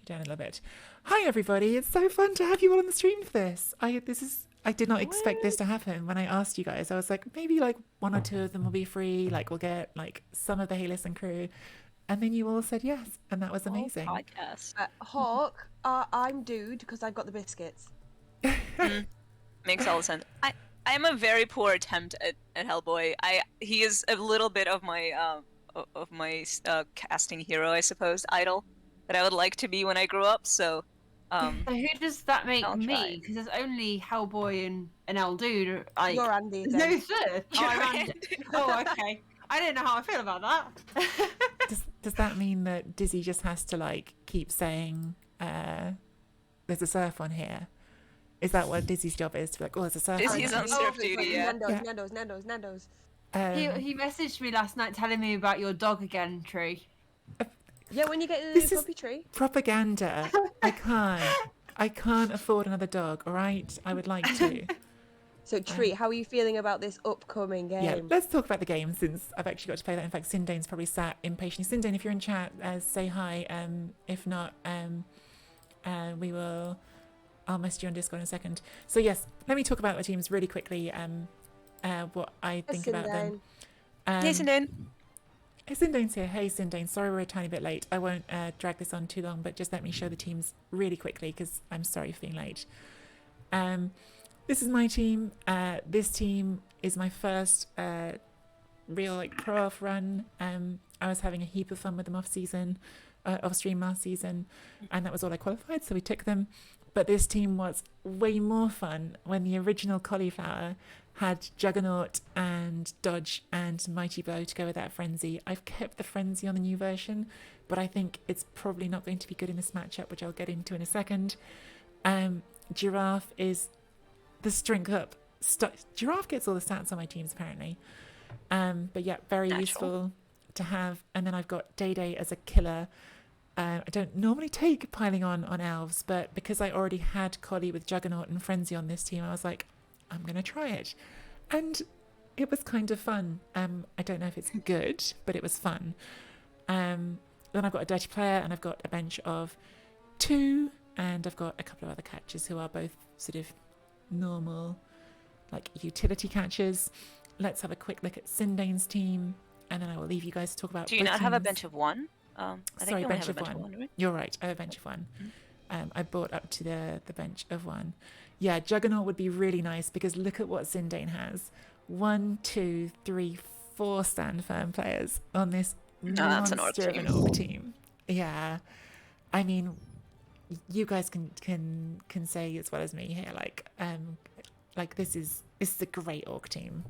down a little bit. Hi everybody, it's so fun to have you all on the stream for this. I did not expect this to happen when I asked you guys. I was like, maybe like 1 or 2 of them will be free, like we'll get like some of the Hey Listen crew. And then you all said yes, and that was amazing. Podcast. Hawk, I'm dude because I've got the biscuits. Makes all the sense. I'm a very poor attempt at Hellboy. He is a little bit of my casting hero, I suppose, idol that I would like to be when I grow up. So, So who does that make I'll me? try. Because there's only Hellboy and an old dude. Like, You're Andy there's again. no third. Oh, I'm Andy. Oh, okay. I don't know how I feel about that. Does that mean that Dizzy just has to like keep saying, "There's a surf on here"? Is that what Dizzy's job is? To be like, "Oh, there's a surf." Dizzy's on on here." surf duty, yeah. Nando's. He messaged me last night telling me about your dog again, Tree. Yeah, when you get This the is- puppy tree. Propaganda. I can't afford another dog. All right, I would like to. So, Tree, how are you feeling about this upcoming game? Yeah, let's talk about the game since I've actually got to play that. In fact, Sindain's probably sat impatiently. Sindain, if you're in chat, say hi. If not, we will. I'll message you on Discord in a second. So yes, let me talk about the teams really quickly. What I think about them. Hey, Sindain. Hey, Sindain's here. Hey, Sindain. Sorry we're a tiny bit late. I won't drag this on too long, but just let me show the teams really quickly because I'm sorry for being late. This is my team. This team is my first real like pro off run. I was having a heap of fun with them off stream last season, and that was all I qualified, so we took them. But this team was way more fun when the original Cauliflower had Juggernaut and Dodge and Mighty Blow to go with that Frenzy. I've kept the Frenzy on the new version, but I think it's probably not going to be good in this matchup, which I'll get into in a second. Giraffe is the strength up. Giraffe gets all the stats on my teams apparently. But yeah, very useful to have. And then I've got Day Day as a killer. I don't normally take piling on elves, but because I already had Collie with Juggernaut and Frenzy on this team, I was like, I'm going to try it. And it was kind of fun. I don't know if it's good, but it was fun. Then I've got a Dirty Player and I've got a bench of 2, and I've got a couple of other catchers who are both sort of normal, like utility catchers. Let's have a quick look at Sindain's team, and then I will leave you guys to talk about. Do you not have a bench of 1? I think Sorry, you only bench have a of bench of 1. 1, right? You're right. I have a bench of 1. I brought up to the bench of 1. Yeah, Juggernaut would be really nice because look at what Sindain has. 1, 2, 3, 4 stand firm players on this that's an orc monster of an orc team. Yeah, I mean, you guys can say as well as me here. Like this is a great orc team.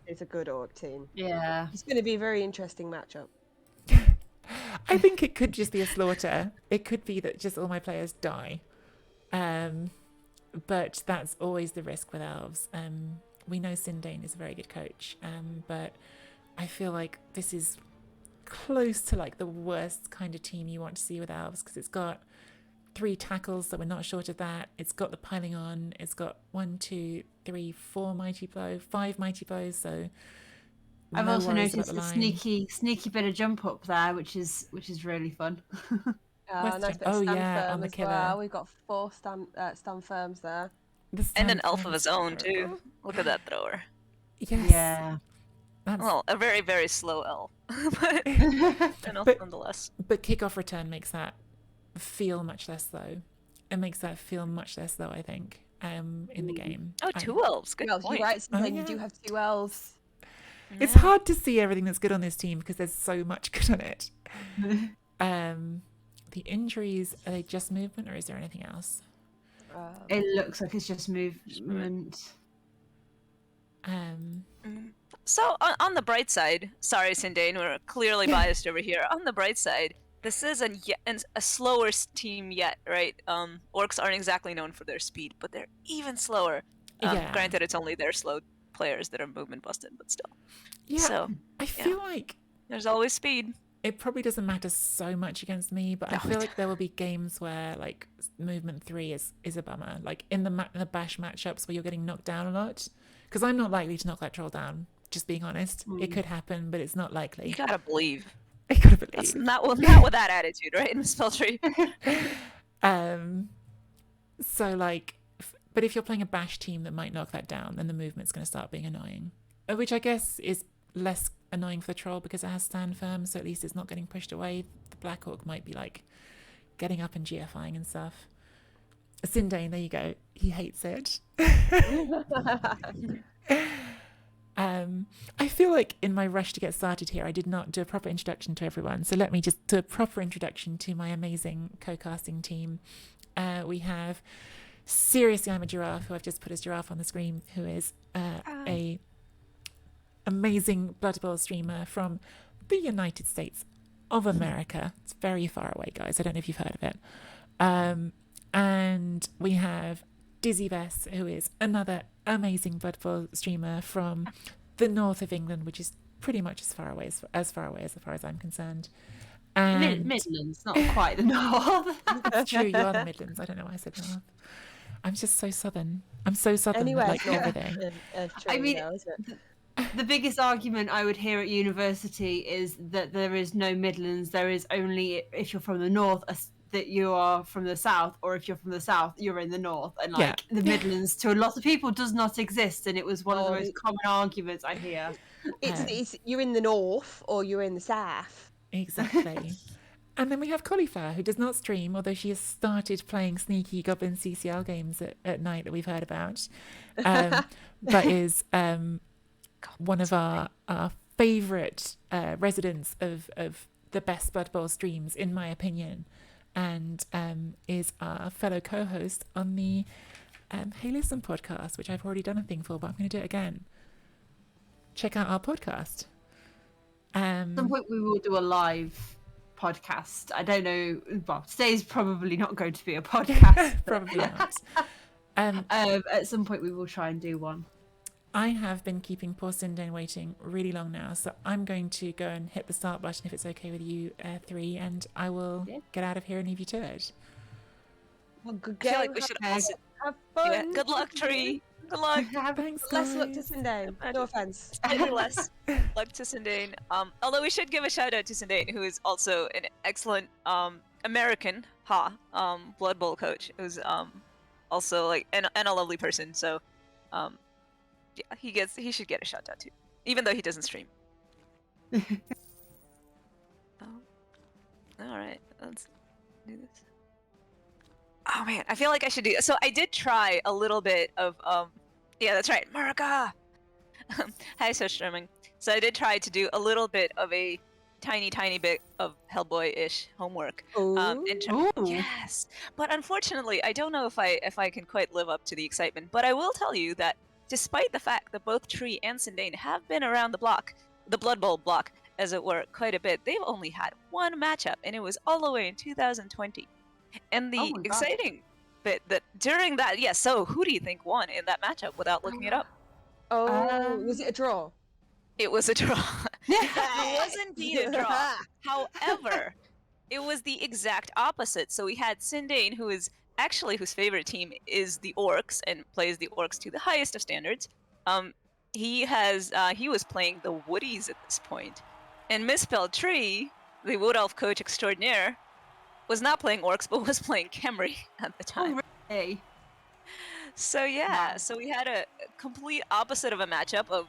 It's a good orc team. Yeah. It's going to be a very interesting matchup. I think it could just be a slaughter. It could be that just all my players die. But that's always the risk with elves. We know Sindain is a very good coach, but I feel like this is close to like the worst kind of team you want to see with elves because it's got 3 tackles, so we're not short of that. It's got the piling on. It's got 1, 2, 3, 4 mighty blow, 5 mighty blows. So I've no also worries noticed about a the line. sneaky bit of jump up there, which is really fun. Nice bit of Oh, stand yeah, firm on the as killer. well. We've got 4 stand firms there. The And an stand elf of firm his is own, too. horrible. Look at that thrower. Yes. Yeah. That's, Well, a very, very slow elf. But an elf But- nonetheless. but kickoff return makes that feel much less slow. It makes that feel much less slow, I think, in the game. Oh, 2 elves. Good Well, point. you're right, Sindain, you yeah. do have 2 elves. It's hard to see everything that's good on this team because there's so much good on it. The injuries, are they just movement or is there anything else? It looks like it's just movement. So, on the bright side, sorry, Sindain, we're clearly biased over here. On the bright side, this is a slower team yet, right? Orcs aren't exactly known for their speed, but they're even slower. Yeah. Granted, it's only their slow players that are movement busted, but still. Yeah, So, I feel like there's always speed. it probably doesn't matter so much against me, but I No, feel it like there will be games where like movement 3 is a bummer. Like in the bash matchups where you're getting knocked down a lot, because I'm not likely to knock that troll down. Just being honest, it could happen, but it's not likely. You gotta believe. I gotta That's believe. not with that attitude, right? MisspelledTree. So like, but if you're playing a bash team that might knock that down, then the movement's going to start being annoying, which I guess is less annoying for the troll because it has stand firm, so at least it's not getting pushed away. The Black Orc might be like getting up and GFIing and stuff. Sindain, there you go. He hates it. I feel like in my rush to get started here, I did not do a proper introduction to everyone. So let me just do a proper introduction to my amazing co-casting team. We have Seriously I'm a Giraffe, who I've just put as Giraffe on the screen, who is a amazing Blood Bowl streamer from the United States of America. It's very far away, guys. I don't know if you've heard of it. And we have Dizzy Vess, who is another amazing Blood Bowl streamer from the north of England, which is pretty much as far away as far as I'm concerned. And Midlands, not quite the north. it's true, you are the Midlands. I don't know why I said north. I'm just so southern. I'm so southern, Anywhere like everything. I mean, the biggest argument I would hear at university is that there is no Midlands. There is only, if you're from the north, that you are from the south, or if you're from the south, you're in the north. And like the Midlands, to a lot of people, does not exist. And it was one of the most common arguments I hear. It's you're in the north or you're in the south. Exactly. And then we have Cauliflower, who does not stream, although she has started playing sneaky Goblin CCL games at night that we've heard about, but is one of our favourite residents of the best Blood Bowl streams, in my opinion, and is our fellow co-host on the Hey Listen podcast, which I've already done a thing for, but I'm going to do it again. Check out our podcast. At some point we will do a live podcast. I don't know. Well, today's probably not going to be a podcast. Probably not. At some point we will try and do one. I have been keeping poor Sindain waiting really long now, so I'm going to go and hit the start button if it's okay with you, three, and I will get out of here and leave you to it. Well, good I feel game. like we should also. Have fun. Yeah, good luck, Tree. Good luck. Thanks, Less luck to guys. Sindain. No offense. Slightly less luck to Sindain. Although we should give a shout out to Sindain, who is also an excellent American Blood Bowl coach, who's also like and a lovely person. So yeah, he should get a shout out too, even though he doesn't stream. All right, let's do this. Oh man, I feel like I should do. So I did try a little bit of yeah, that's right, America. Hi, so streaming. So I did try to do a little bit of a tiny bit of Hellboy-ish homework. Yes, but unfortunately, I don't know if I can quite live up to the excitement. But I will tell you that despite the fact that both Tree and Sindain have been around the block, the Blood Bowl block, as it were, quite a bit, they've only had one matchup, and it was all the way in 2020. And the exciting bit that during that, so who do you think won in that matchup without looking it up? Was it a draw? It was a draw. It was indeed a draw. However, it was the exact opposite. So we had Sindain, whose favorite team is the orcs and plays the orcs to the highest of standards. He was playing the woodies at this point. And MisspelledTree, the wood elf coach extraordinaire, was not playing orcs, but was playing Khemri at the time. Oh, really? So yeah, so we had a complete opposite of a matchup of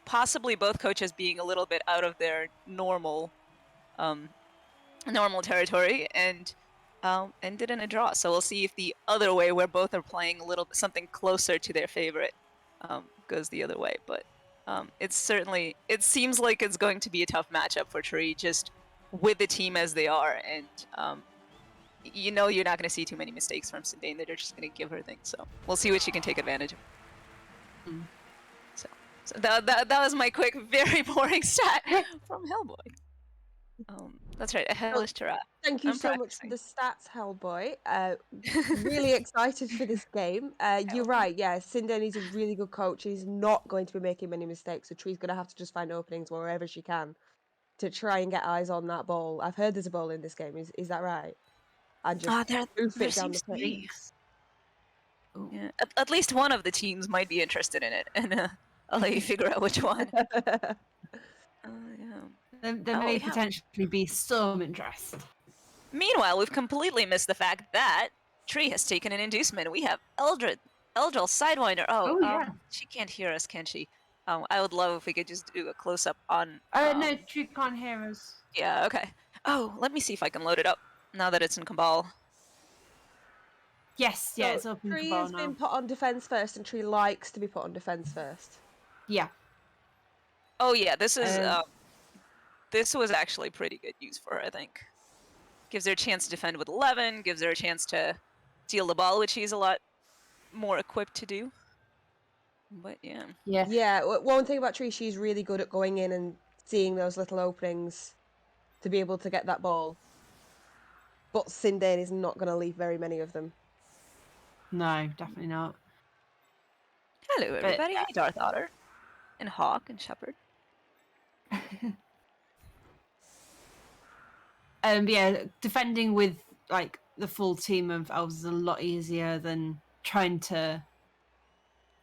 possibly both coaches being a little bit out of their normal territory, and ended in a draw. So we'll see if the other way, where both are playing a little bit something closer to their favorite, goes the other way. But it seems like it's going to be a tough matchup for Tree, just with the team as they are, and you're not going to see too many mistakes from Sindain. They're just going to give her things. So we'll see what she can take advantage of. So that was my quick, very boring stat from Hellboy. That's right, a hellish Tara. Thank you so much for the stats, Hellboy. Really excited for this game. You're right, yeah, Sindain is a really good coach. He's not going to be making many mistakes, so Tree's going to have to just find openings wherever she can to try and get eyes on that ball. I've heard there's a ball in this game, is that right? And just oof it down the pitch. Yeah, at least one of the teams might be interested in it, and I'll let you figure out which one. Yeah. There Oh, may we have- potentially be some interest. Meanwhile, we've completely missed the fact that Tree has taken an inducement. We have Eldril Sidewinder. Oh, yeah. She can't hear us, can she? I would love if we could just do a close up on. No, Tree can't hear us. Yeah. Okay. Oh, let me see if I can load it up now that it's in Cabal. Yes, yeah, So it's open Tree Cabal has now. been put on defense first, and Tree likes to be put on defense first. Yeah. Oh yeah, this is this was actually pretty good use for her, I think. Gives her a chance to defend with 11, gives her a chance to steal the ball, which she's a lot more equipped to do. But yeah. Yeah. Yeah, one thing about Tree, she's really good at going in and seeing those little openings to be able to get that ball. But Sindain is not going to leave very many of them. No, definitely not. Hello, everybody. Hey, Darth Otter. And Hawk and Shepherd. Yeah, defending with like the full team of elves is a lot easier than trying to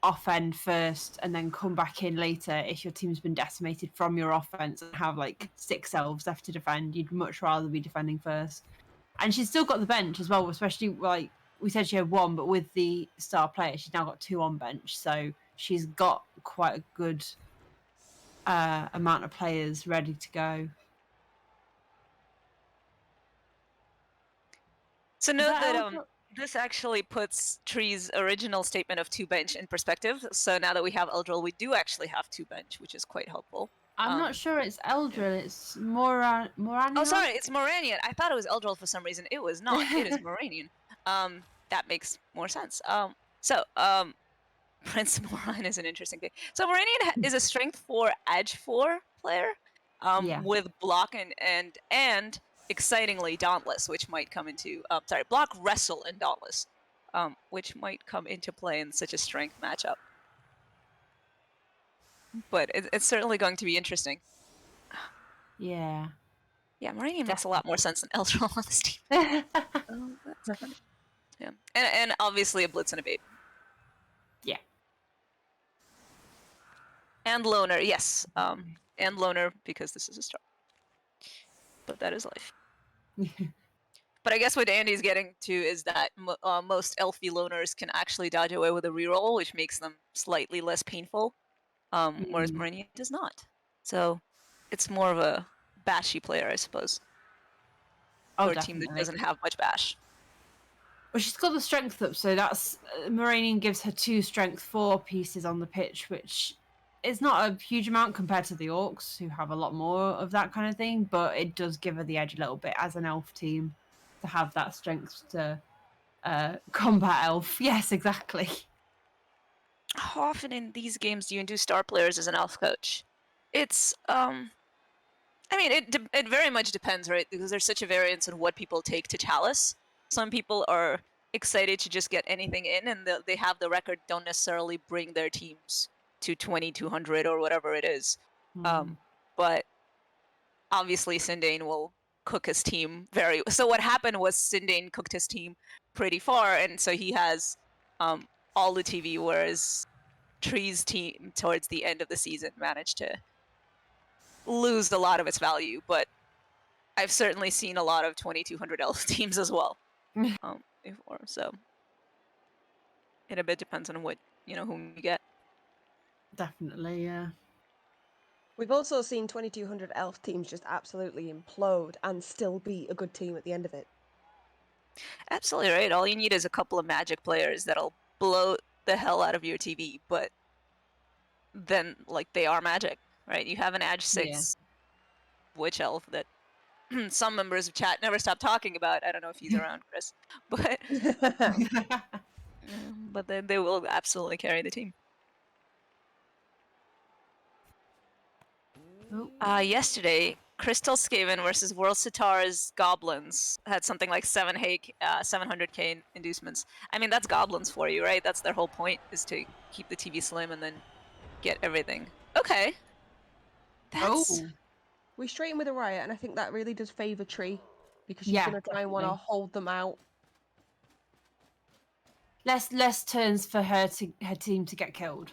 offend first and then come back in later if your team's been decimated from your offense and have like 6 elves left to defend. You'd much rather be defending first. And she's still got the bench as well, especially like we said she had 1, but with the star player, she's now got 2 on bench. So she's got quite a good amount of players ready to go. So note that this actually puts Tree's original statement of 2 bench in perspective. So now that we have Eldril, we do actually have 2 bench, which is quite helpful. I'm not sure it's Eldril, it's Moranion. Oh, sorry, it's Moranion. I thought it was Eldril for some reason. It was not. It is Moranion. That makes more sense. Prince Moran is an interesting thing. So Moranion is a strength 4, edge 4 player, with block and excitingly Dauntless, which might come into block, wrestle, and Dauntless, which might come into play in such a strength matchup. But it's certainly going to be interesting. Yeah. Yeah, Moranion makes a lot more sense than Eldril on this team. That's funny. Yeah, and obviously a Blitz and a Bait. Yeah. And Loner, yes. And Loner because this is a star. But that is life. But I guess what Andy's getting to is that most Elfie Loners can actually dodge away with a reroll, which makes them slightly less painful, whereas Moranion does not. So it's more of a bashy player, I suppose. Oh, for a team that doesn't have much bash. Well, she's got the strength up, so that's Moranion gives her 2 strength 4 pieces on the pitch, which is not a huge amount compared to the orcs, who have a lot more of that kind of thing, but it does give her the edge a little bit as an elf team to have that strength to combat elf. Yes, exactly. How often in these games do you induce star players as an elf coach? It's I mean, it very much depends, right? Because there's such a variance in what people take to Chalice. Some people are excited to just get anything in, and they have the record, don't necessarily bring their teams to 2,200 or whatever it is. But obviously, Sindain will cook his team very. So what happened was Sindain cooked his team pretty far, and so he has all the TV, whereas Tree's team towards the end of the season managed to lose a lot of its value. But I've certainly seen a lot of 2,200 elf teams as well. Before, so it a bit depends on what whom you get. Definitely, yeah. We've also seen 2,200 elf teams just absolutely implode and still be a good team at the end of it. Absolutely right. All you need is a couple of magic players that'll blow the hell out of your TV, but then they are magic, right? You have an Edge 6 witch elf that some members of chat never stop talking about. I don't know if he's around, Chris, but but then they will absolutely carry the team. Yesterday, Crystal Skaven versus World Sitar's Goblins had something like 700k inducements. I mean, that's Goblins for you, right? That's their whole point, is to keep the TV slim and then get everything. Okay. We straighten with a riot, and I think that really does favour Tree, because she's going to try and want to hold them out. Less turns for her team to get killed.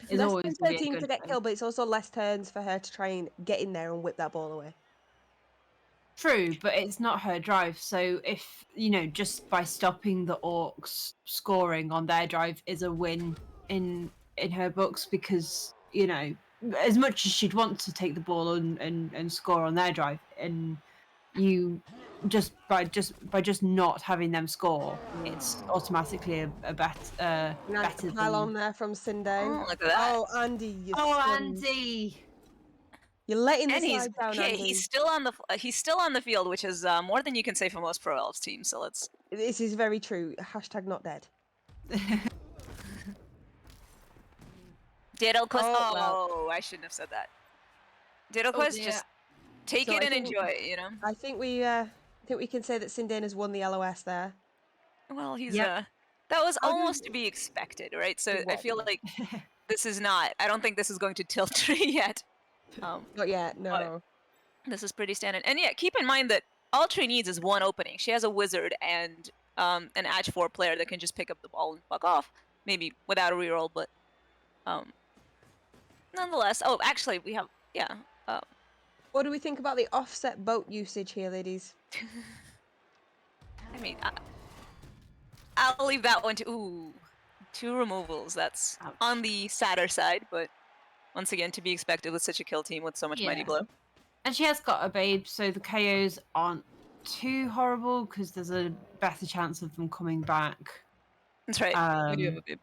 is Less always turns going for to her be a team to good get thing. killed, but it's also less turns for her to try and get in there and whip that ball away. True, but it's not her drive. So if, just by stopping the orcs scoring on their drive is a win in her books, because, as much as she'd want to take the ball and score on their drive, and you by just not having them score, it's automatically a better Nice better pile than. on there from Sindain. Oh, look at that. Oh, Andy, you Oh, sons. Andy! You're letting the And he's side down, Andy. he's still on the field, which is more than you can say for most pro elves teams. So let's. This is very true. Hashtag not dead. Daedalus. Oh, well. Oh, I shouldn't have said that. Daedalus, dear. just take So it I and think- enjoy it. You know. I think we can say that Sindain has won the LOS there. Well, he's Yep. that was How do almost you- to be expected, right? So It I was, feel yeah. like this is not. I don't think this is going to tilt tree yet. Not yet, no. This is pretty standard. And yeah, keep in mind that all Tree needs is one opening. She has a wizard and an Edge 4 player that can just pick up the ball and fuck off. Maybe without a reroll, but nonetheless. Oh, actually, we have What do we think about the offset boat usage here, ladies? I mean, I'll leave that one to. Ooh, 2 removals. That's Ouch. on the sadder side, but once again, to be expected with such a kill team with so much mighty Yeah. blow. And she has got a babe, so the KOs aren't too horrible because there's a better chance of them coming back. That's right. We do have a bib.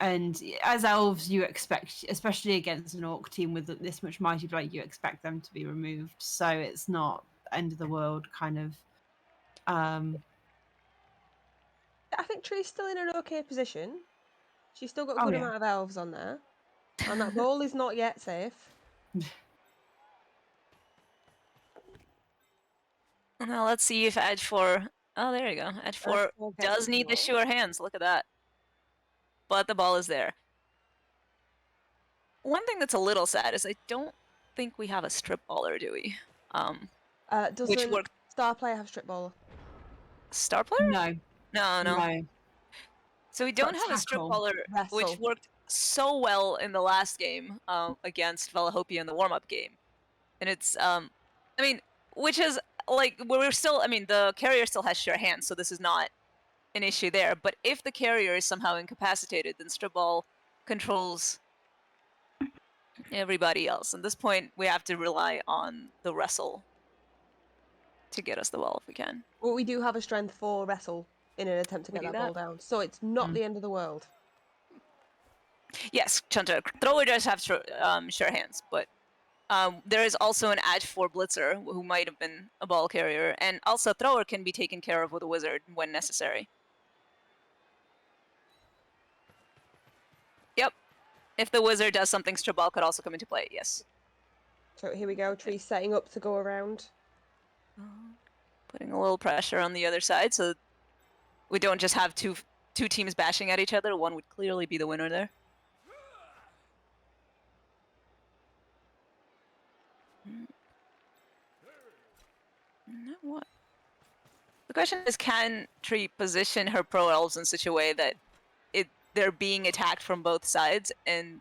And as elves, you expect, especially against an orc team with this much mighty blow, you expect them to be removed. So it's not end of the world kind of. I think Tree's still in an okay position. She's still got a Oh, good yeah. amount of elves on there. And that ball is not yet safe. Now let's see if Edge 4. Oh, there you go. Edge 4 4 gets does need the ball. sure hands. Look at that. But the ball is there. One thing that's a little sad is I don't think we have a strip baller, do we? Doesn't worked- Star Player have strip ball? Star player? No, No. no. So we don't Got have a strip tackle. baller, which Wrestle. worked so well in the last game against Valahopia in the warm-up game. And it's, which is, like, we're still, the carrier still has sure hands, so this is not an issue there. But if the carrier is somehow incapacitated, then strip ball controls everybody else. At this point, we have to rely on the wrestle to get us the ball if we can. Well, we do have a strength 4 wrestle in an attempt to We get do that ball that. down. So it's not the end of the world. Yes, Chunta. Thrower does have sure hands, but there is also an Edge 4 blitzer who might have been a ball carrier, and also thrower can be taken care of with a wizard when necessary. Yep. If the wizard does something, strip ball could also come into play, yes. So here we go. Tree setting up to go around. Putting a little pressure on the other side so we don't just have two teams bashing at each other. One would clearly be the winner there. Now what? The question is, can Tree position her pro elves in such a way that they're being attacked from both sides, and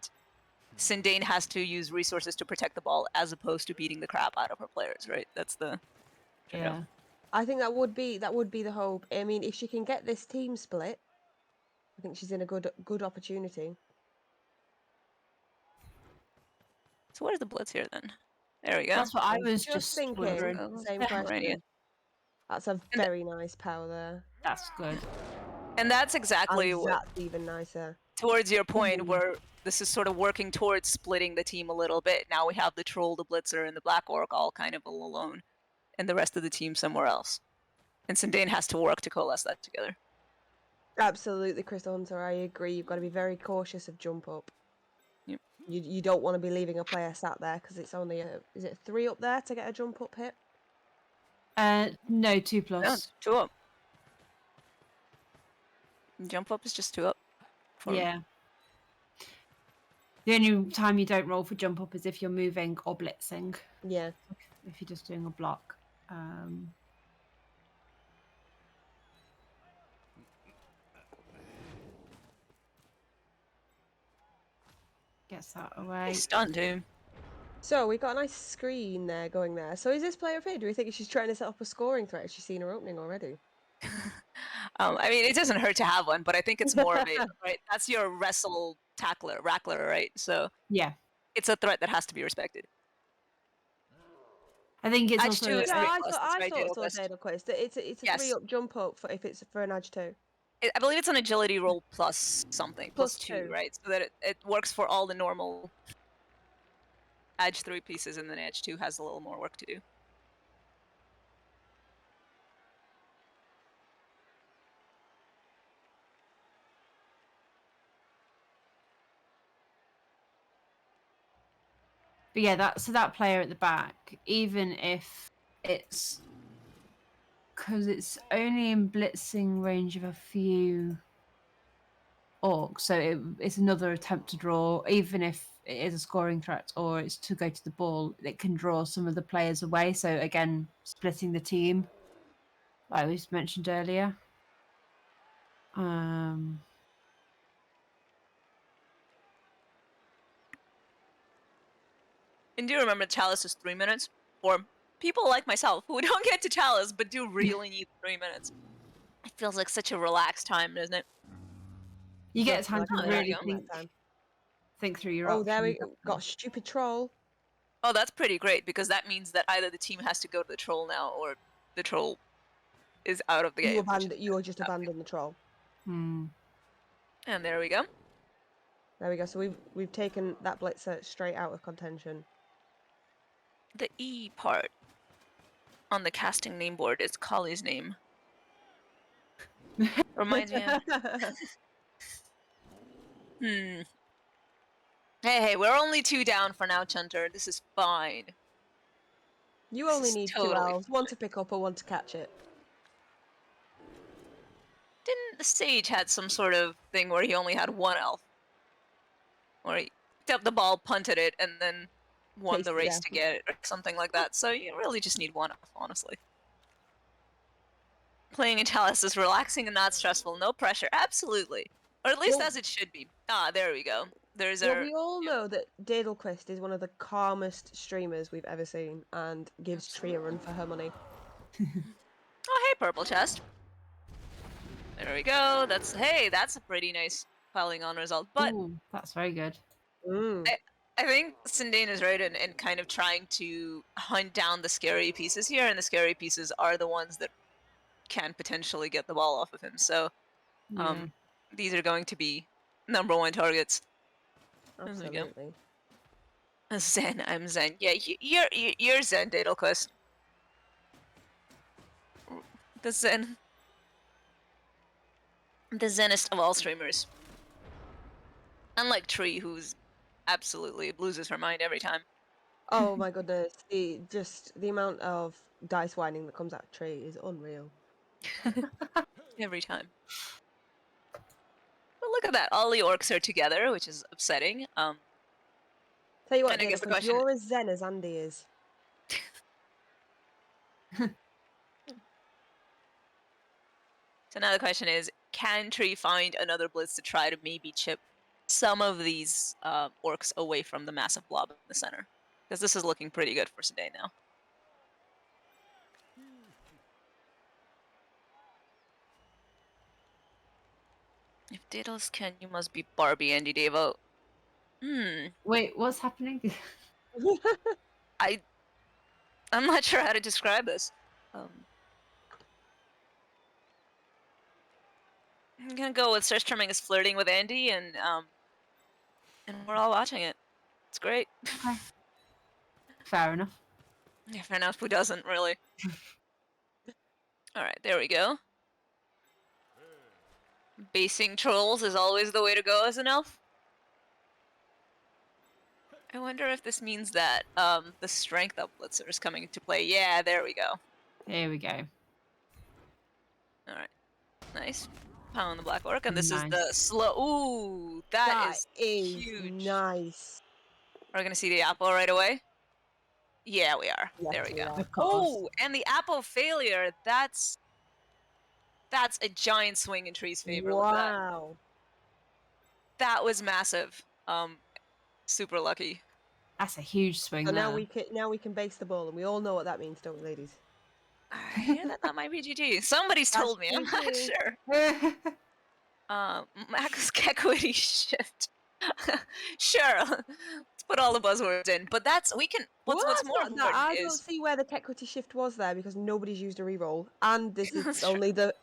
Sindain has to use resources to protect the ball as opposed to beating the crap out of her players, right? That's the Yeah. I think that would be the hope. I mean, if she can get this team split, I think she's in a good opportunity. So where's the blitz here then? There we go. That's what I I was was just just thinking. wondering. The same Yeah. question. That's a very nice power there. That's good. And that's exactly And what, that's even nicer. towards your point, where this is sort of working towards splitting the team a little bit. Now we have the troll, the blitzer, and the black orc all kind of all alone, and the rest of the team somewhere else. And Sindain has to work to coalesce that together. Absolutely, Crystal Hunter. I agree. You've got to be very cautious of jump up. Yep. You don't want to be leaving a player sat there because it's only is it 3 up there to get a jump up hit? No, 2+. No, 2 up. Jump up is just 2 up. Yeah. The only time you don't roll for jump up is if you're moving or blitzing. Yeah. If you're just doing a block. gets that away. He's stunned him. So we got a nice screen there going there. So is this player fair? Do we think she's trying to set up a scoring threat? Has she seen her opening already? I mean, it doesn't hurt to have one, but I think it's more of a right. That's your wrestle tackler, rackler, right? So Yeah. it's a threat that has to be respected. I think it's Edge also... two is Yeah, 3+, I that's thought right, so. Daedalus. Daedal Quest. It's a Yes. 3-up jump up if it's for an edge 2. I believe it's an agility roll plus something, Plus plus 2, 2. right? So that it works for all the normal edge 3 pieces, and then edge 2 has a little more work to do. But yeah, that player at the back, even if it's... Because it's only in blitzing range of a few orcs, so it's another attempt to draw. Even if it is a scoring threat or it's to go to the ball, it can draw some of the players away. So again, splitting the team, like we mentioned earlier. And do remember Chalice is 3 minutes for people like myself who don't get to Chalice but do really need 3 minutes. It feels like such a relaxed time, doesn't it? You get time Oh, to there you really go. think through your Oh, options. there we got a stupid troll. Oh, that's pretty great because that means that either the team has to go to the troll now or the troll is out of the game. You just abandoned the troll. Hmm. And there we go. There we go. So we've taken that blitzer straight out of contention. The E part on the casting name board is Collie's name. Reminds me of... Hey, we're only 2 down for now, Chunter. This is fine. You This only is need 2 totally elves, one to pick up or one to catch it. Didn't the Sage had some sort of thing where he only had 1 elf? Or he picked up the ball, punted it, and then won the race to get it, or something like that. So you really just need 1 elf, honestly. Playing in Chalice is relaxing and not stressful. No pressure. Absolutely. Or at least as it should be. Ah, there we go. There's our... we all know that Daedal Quest is one of the calmest streamers we've ever seen and gives Tree a run for her money. Oh, hey, Purple Chest. There we go. That's a pretty nice piling on result. But ooh, that's very good. I think Sindain is right in kind of trying to hunt down the scary pieces here, and the scary pieces are the ones that can potentially get the ball off of him. So these are going to be #1 targets. Absolutely. Zen, I'm Zen. Yeah, you're Zen, Daedalus. The Zenist of all streamers. Unlike Tree, who's absolutely loses her mind every time. Oh my goodness, the amount of dice whining that comes out of Tree is unreal. Every time. But look at that, all the orcs are together, which is upsetting. Tell you what, and I guess the question... you're as zen as Andy is. So now the question is, can Tree find another blitz to try to maybe chip some of these orcs away from the massive blob in the center? Because this is looking pretty good for Sindain now. If Daedalus can, you must be Barbie, Andy Devo. Wait, what's happening? I'm not sure how to describe this. I'm gonna go with Search Trimming is flirting with Andy, and we're all watching it. It's great. Okay. Fair enough. Yeah, fair enough. Who doesn't, really? Alright, there we go. Basing trolls is always the way to go as an elf. I wonder if this means that the strength up blitzer is coming into play. Yeah, there we go. Here we go. Alright. Nice. Pound the black orc, and this Nice. is the slow... Ooh, that is huge. Nice. Are we gonna see the apple right away? Yeah, we are. Yes, there we go. Of course. Oh, and the apple failure. That's a giant swing in Tree's favor. Wow. That was massive. super lucky. That's a huge swing So there. now we can base the ball, and we all know what that means, don't we, ladies? I hear that might be GG. Somebody's That's told me. I'm not GG. sure. Max Equity shift. Sure. Let's put all the buzzwords in. But what's more important I don't is see where the equity shift was there because nobody's used a reroll, and this is That's true. only the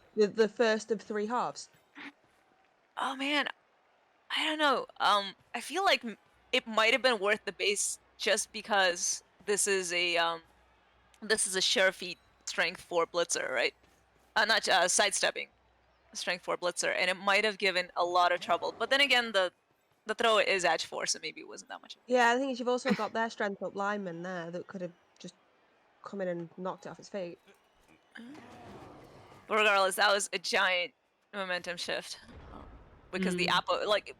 first of 3 halves. Oh man, I don't know. I feel like it might have been worth the base just because this is a sure feat strength 4 blitzer, right? Not sidestepping strength 4 blitzer, and it might have given a lot of trouble. But then again, the throw is edge 4, so maybe it wasn't that much. Yeah, I think you've also got their strength up lineman there that could have just come in and knocked it off its feet. But regardless, that was a giant momentum shift. Because the Apo, like,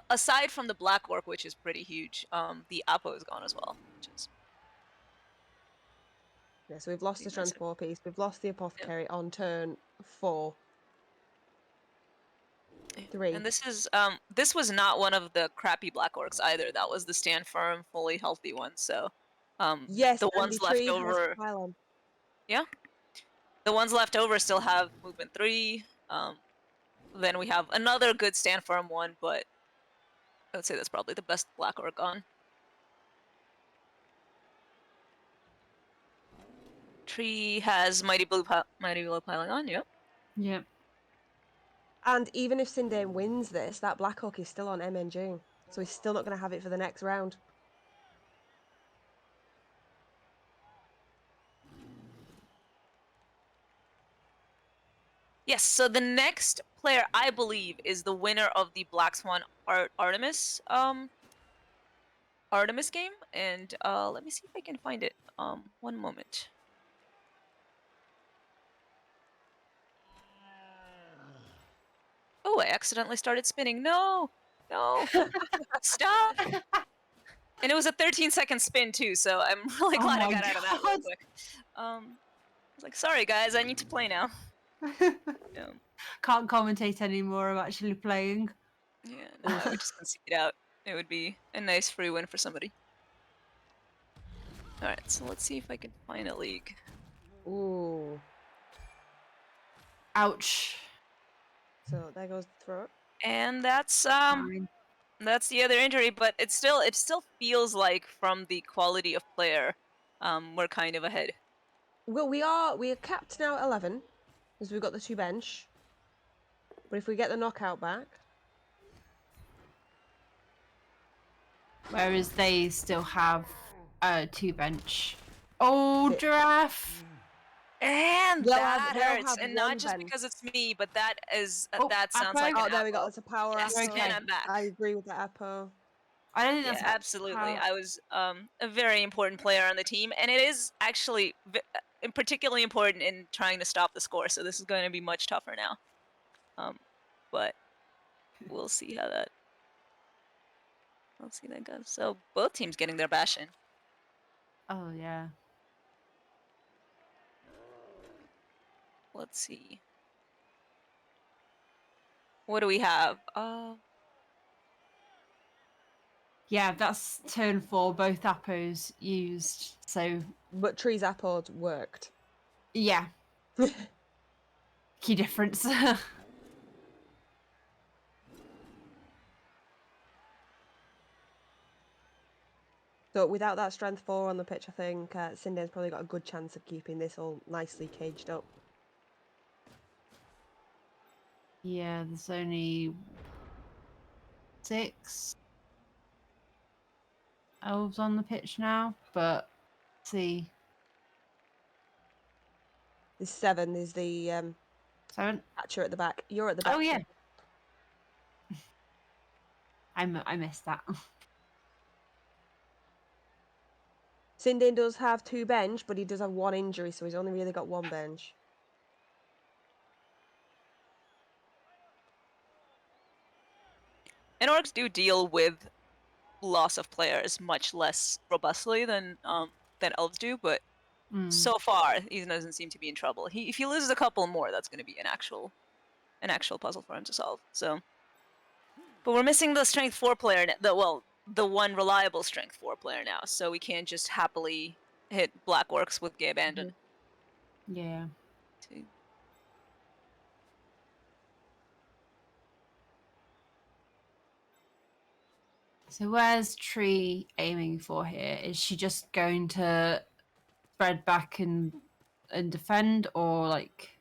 aside from the black orc, which is pretty huge, the Apo is gone as well. Which is Yeah, so we've lost the strength 4 piece. We've lost the apothecary on turn 4. 3. And this was not one of the crappy black orcs either. That was the stand firm, fully healthy one. So, Yes, the and ones the left tree has over, pylon. yeah, the ones left over still have movement 3. Then we have another good stand firm one, but I would say that's probably the best black orc on. Tree has mighty blue piling on. Yep. Yep. And even if Sindain wins this, that Black Hawk is still on MNG. So he's still not going to have it for the next round. Yes, so the next player, I believe, is the winner of the Black Swan Artemis game. And let me see if I can find it. One moment. Oh, I accidentally started spinning. No, stop. And it was a 13-second spin too, so I'm really glad I got out of that real quick. I was like, sorry guys, I need to play now. Yeah. Can't commentate anymore. I'm actually playing. Yeah, no, I would just concede out. It would be a nice free win for somebody. Alright, so let's see if I can find a league. Ooh. Ouch. So there goes the throat. And that's the other injury, but it still feels like from the quality of player, we're kind of ahead. Well, we are capped now at 11 because we've got the 2 bench. But if we get the knockout back, Whereas they still have 2 bench. Oh, giraffe. And They'll that have- they'll hurts, have and not one just bench. because it's me, but that is Oh, that sounds Apo? like oh, an there we go. Apo. That's a power Yes, Apo. and I'm back. I agree with that Apo. I don't think Yeah, that's absolutely. how- I was a very important player on the team, and it is actually particularly important in trying to stop the score. So this is going to be much tougher now. But we'll see how that. Let's see that goes. So both teams getting their bash in. Oh yeah. Let's see. What do we have? Yeah, that's turn 4. Both Apos used. So But Tree's Apo worked. yeah. Key difference. So without that strength 4 on the pitch, I think Sindain's probably got a good chance of keeping this all nicely caged up. Yeah, there's only 6 elves on the pitch now, but let's see. This 7 is the 7. catcher at the back. You're at the back. Oh yeah. Sam. I missed that. Sindain does have 2 bench, but he does have 1 injury, so he's only really got 1 bench. And orcs do deal with loss of players much less robustly than elves do, but so far he doesn't seem to be in trouble. If he loses a couple more, that's going to be an actual puzzle for him to solve. So, but we're missing the strength 4 player. the one reliable strength 4 player now, so we can't just happily hit black orcs with Gay Abandon. Yeah. So where's Tree aiming for here? Is she just going to spread back and defend, or like?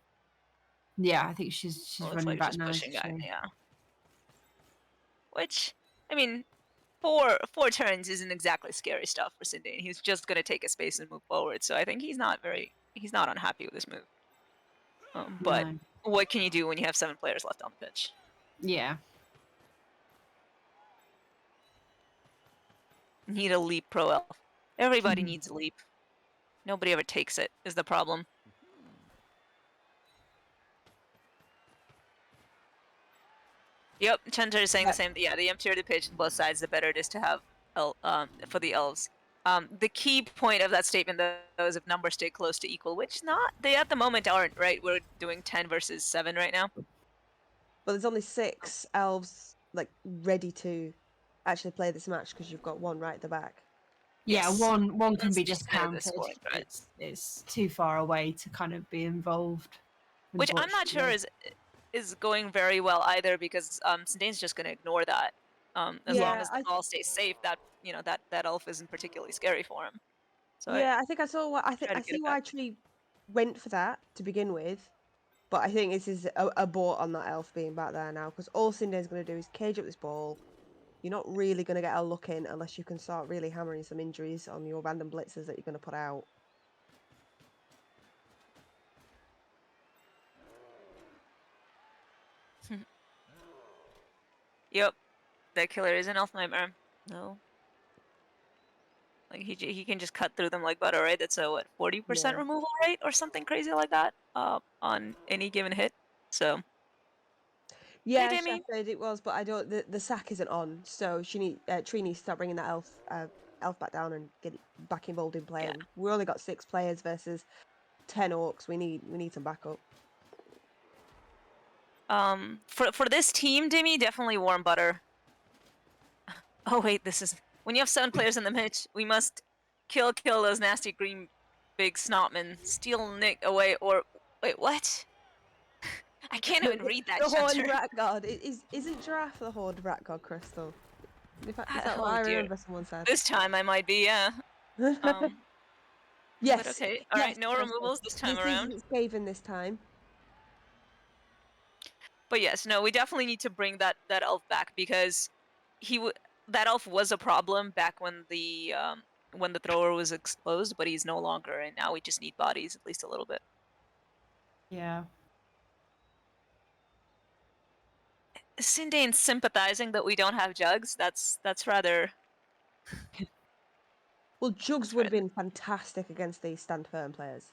Yeah, I think she's Looks running like back just now. pushing Isn't back, she? yeah. Which, I mean, four turns isn't exactly scary stuff for Sindain. He's just gonna take a space and move forward. So I think he's not unhappy with this move. But No. what can you do when you have 7 players left on the pitch? Yeah. Need a leap pro elf. Everybody needs a leap. Nobody ever takes it, is the problem. Yep, Chenter is saying the same. Yeah, the emptier the pitch on both sides, the better it is to have for the elves. The key point of that statement, though, is if numbers stay close to equal, which they at the moment aren't, right? We're doing 10 versus 7 right now. But there's only 6 elves like ready to actually play this match because you've got one right at the back. Yeah, Yes. one can That's be just kind of the discounted. scoring, right? It's too far away to kind of be involved. Which I'm not sure is going very well either, because Sindain's just going to ignore that. As long as the ball stays safe, that that elf isn't particularly scary for him. So yeah, I think I saw what I try see to why Tree went for that to begin with, but I think this is a bought on that elf being back there now, because all Sindain's going to do is cage up this ball. You're not really going to get a look in unless you can start really hammering some injuries on your random blitzers that you're going to put out. Yep, that killer is an elf nightmare. No, like he can just cut through them like butter, right? That's a what 40% removal rate or something crazy like that. On any given hit. So Yeah, hey, I Demi. said it was, but I don't. The sack isn't on, so Tree needs to start bringing that elf back down and get it back involved in playing. Yeah. We only got 6 players versus 10 orcs. We need some backup. For this team, Demi, definitely warm butter. Oh wait, this is when you have 7 players in the pitch. We must kill those nasty green big snotmen. Steal Nick away, or wait, what? I can't even read that. The horned Chapter. rat god. Isn't giraffe the horned rat god, Crystal? In fact, is that Oh what I dear. remember someone said? This time I might be, yeah. Yes. But okay. All right, no removals this time around. This isn't Skaven this time. But yes, no, we definitely need to bring that elf back, because that elf was a problem back when the thrower was exposed, but he's no longer, and now we just need bodies at least a little bit. Yeah. Sindain sympathizing that we don't have jugs. That's rather. Well, jugs would have been fantastic against these stand firm players.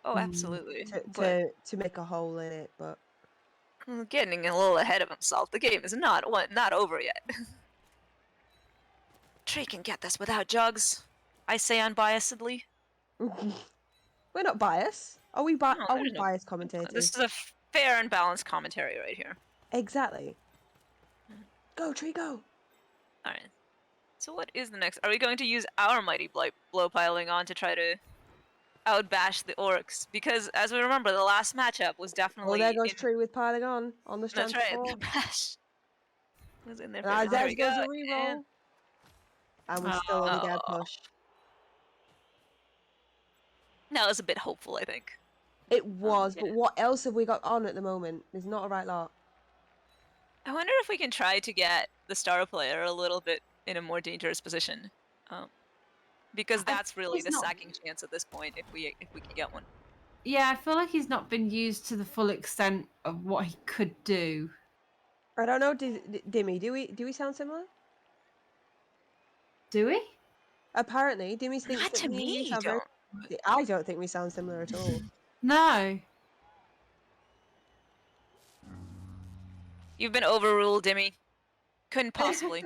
Oh, absolutely. To make a hole in it, but getting a little ahead of himself. The game is not over yet. Tree can get this without jugs. I say unbiasedly. we're not biased. Are we biased commentators? This is a fair and balanced commentary right here. Exactly. Go, Tree, go. All right. So what is the next? Are we going to use our mighty blow piling on to try to outbash the orcs? Because as we remember, the last matchup was definitely. Oh, there goes Tree with piling on the strand. That's right. The bash was in there. There we go. A reroll. And we still only get a push. That was a bit hopeful, I think. It was, but what else have we got on at the moment? There's not a right lot. I wonder if we can try to get the star player a little bit in a more dangerous position, because that's really the sacking chance at this point if we can get one. Yeah, I feel like he's not been used to the full extent of what he could do. I don't know, Dimmy. Do we sound similar? Do we? Apparently, Dimmy thinks Not that to me and you me, sound very. I don't think we sound similar at all. No. You've been overruled, Dimmy. Couldn't possibly.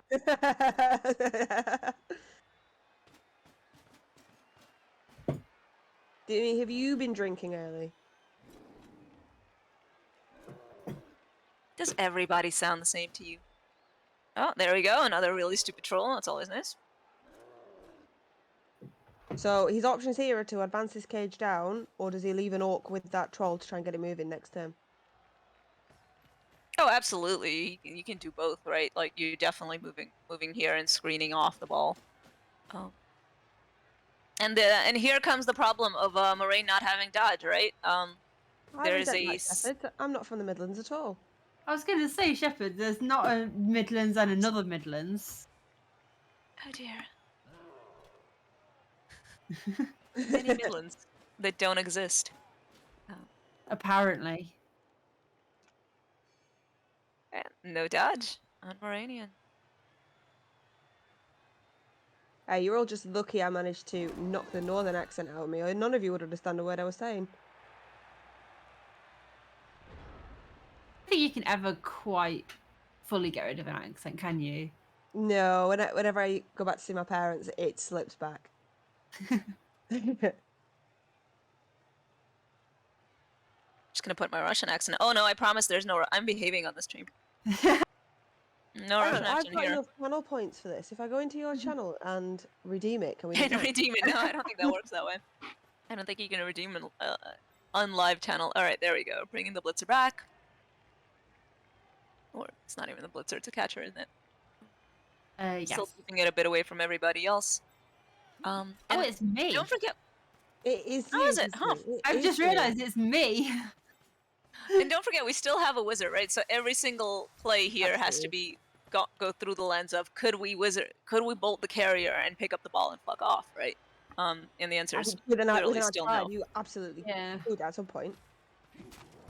Dimmy, have you been drinking early? Does everybody sound the same to you? Oh, there we go. Another really stupid troll. That's always nice. So his options here are to advance his cage down, or does he leave an orc with that troll to try and get it moving next turn? Oh, absolutely. You can do both, right? Like you're definitely moving here and screening off the ball. Oh. And here comes the problem of Moraine not having dodge, right? I There's resent a that, Shepherd. I'm not from the Midlands at all. I was going to say, Shepherd, there's not a Midlands and another Midlands. Oh dear. Many Midlands that don't exist. Apparently. And no dodge on Moranian. Hey, you're all just lucky I managed to knock the northern accent out of me, or none of you would understand a word I was saying. I think you can ever quite fully get rid of an accent, can you? No, whenever I go back to see my parents, it slips back. Just gonna put my Russian accent. Oh no, I promise there's no. I'm behaving on this stream. No Russian I've accent got here. enough channel points for this. If I go into your channel and redeem it, can we do And that? redeem it. No, I don't think that works that way. I don't think you can redeem an unlive channel. All right, there we go. Bringing the blitzer back. Or it's not even the blitzer; it's a catcher, isn't it? Yes. Still keeping it a bit away from everybody else. Oh, it's me. Don't forget. It is How you. is it? Huh. I've just realised it's me. And don't forget, we still have a wizard, right? So every single play here has to be go through the lens of could we bolt the carrier and pick up the ball and fuck off, right? And the answer is clearly still no. You absolutely Yeah. could at some point.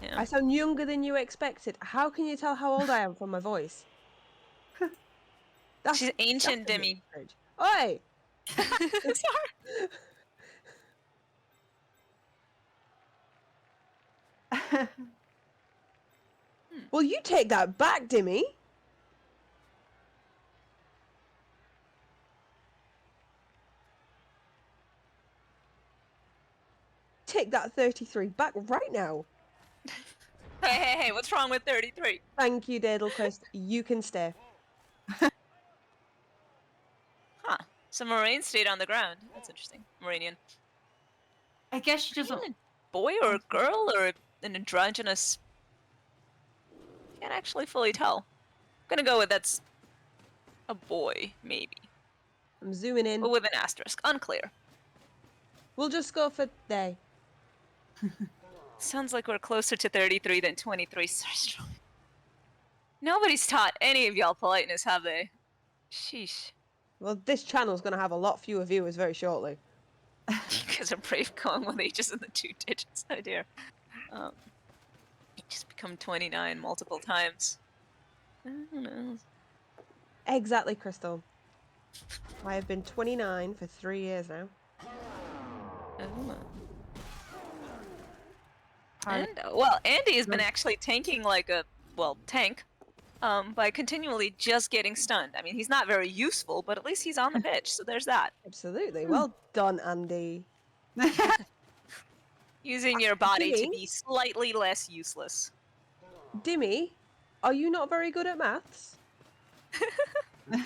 Yeah. I sound younger than you expected. How can you tell how old I am from my voice? She's ancient, that's a bit Demi. strange. Oi! Sorry. Well, you take that back, Dimmy. Take that 33 back right now. Hey, what's wrong with 33? Thank you, Daedalquist. You can stay. Huh. So Moraine stayed on the ground. That's interesting. Moranian. I guess she doesn't. A boy or a girl or an androgynous? Can't actually fully tell. I'm gonna go with that's a boy, maybe. I'm zooming in. But with an asterisk. Unclear. We'll just go for they. Sounds like we're closer to 33 than 23. So strong. Nobody's taught any of y'all politeness, have they? Sheesh. Well, this channel's going to have a lot fewer viewers very shortly. Because I'm brave going with ages in the 2 digits. Oh dear. You just become 29 multiple times. Who knows? Exactly, Crystal. I have been 29 for 3 years now. Oh. And well, Andy has been actually tanking like a tank, by continually just getting stunned. I mean, he's not very useful, but at least he's on the pitch, so there's that. Absolutely. Well done, Andy. Using your body to be slightly less useless. Dimmy, are you not very good at maths?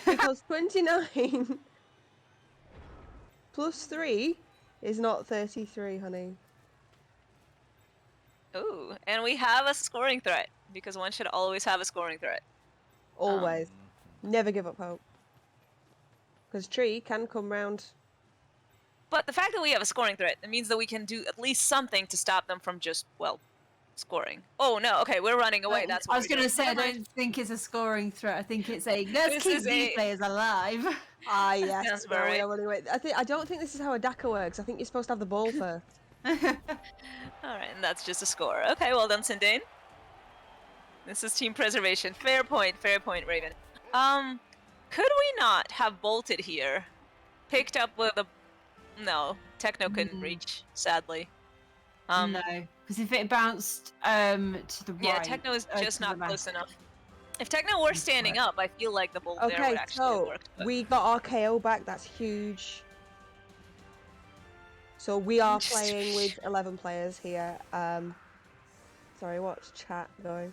Because 29 plus 3 is not 33, honey. Ooh, and we have a scoring threat, because one should always have a scoring threat. Always. Never give up hope. Because Tree can come round. But the fact that we have a scoring threat, it means that we can do at least something to stop them from just, scoring. Oh no, okay, we're running away. That's what I was going to say, I don't think it's a scoring threat. I think it's a, let's keep these players alive. Ah, yes. Sounds about right. Anyway, I don't think this is how a DACA works. I think you're supposed to have the ball first. Alright, and that's just a score. Okay, well done, Sindain. This is team preservation. Fair point, Raven. Could we not have bolted here? Picked up with a... No, Techno couldn't reach, sadly. No, because if it bounced to the right... Yeah, Techno is just not close enough. If Techno were standing up, I feel like the bolt there would actually have worked. But... we got our KO back. That's huge. So we are playing with 11 players here. Sorry, what's chat going?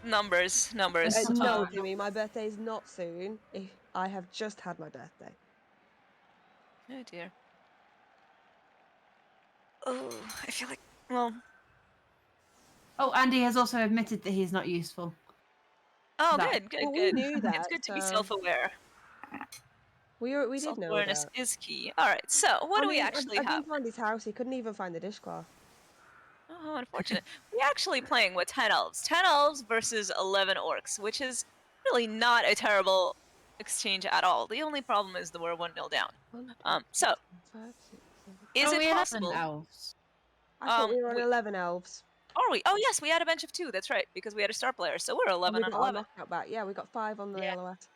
Numbers. No, Jimmy, my birthday is not soon. I have just had my birthday. Oh dear. Oh, I feel like. Well. Oh, Andy has also admitted that he's not useful. Oh, That- good. Well, we knew that. It's good to be so self-aware. we did know Self-awareness that. is key. All right. So, what do we actually I've have? been around his house. He couldn't even find the dishcloth. Oh, how unfortunate. We're actually playing with 10 elves. 10 elves versus 11 orcs, which is really not a terrible exchange at all. The only problem is that we're 1-0 down. So, is Are it we 11 possible? elves? I thought we were on 11 elves. Are we? Oh, yes, we had a bench of 2. That's right, because we had a star player. So we're 11 And we on got our 11. knockout back. Yeah, we got 5 on the Yeah. LOS.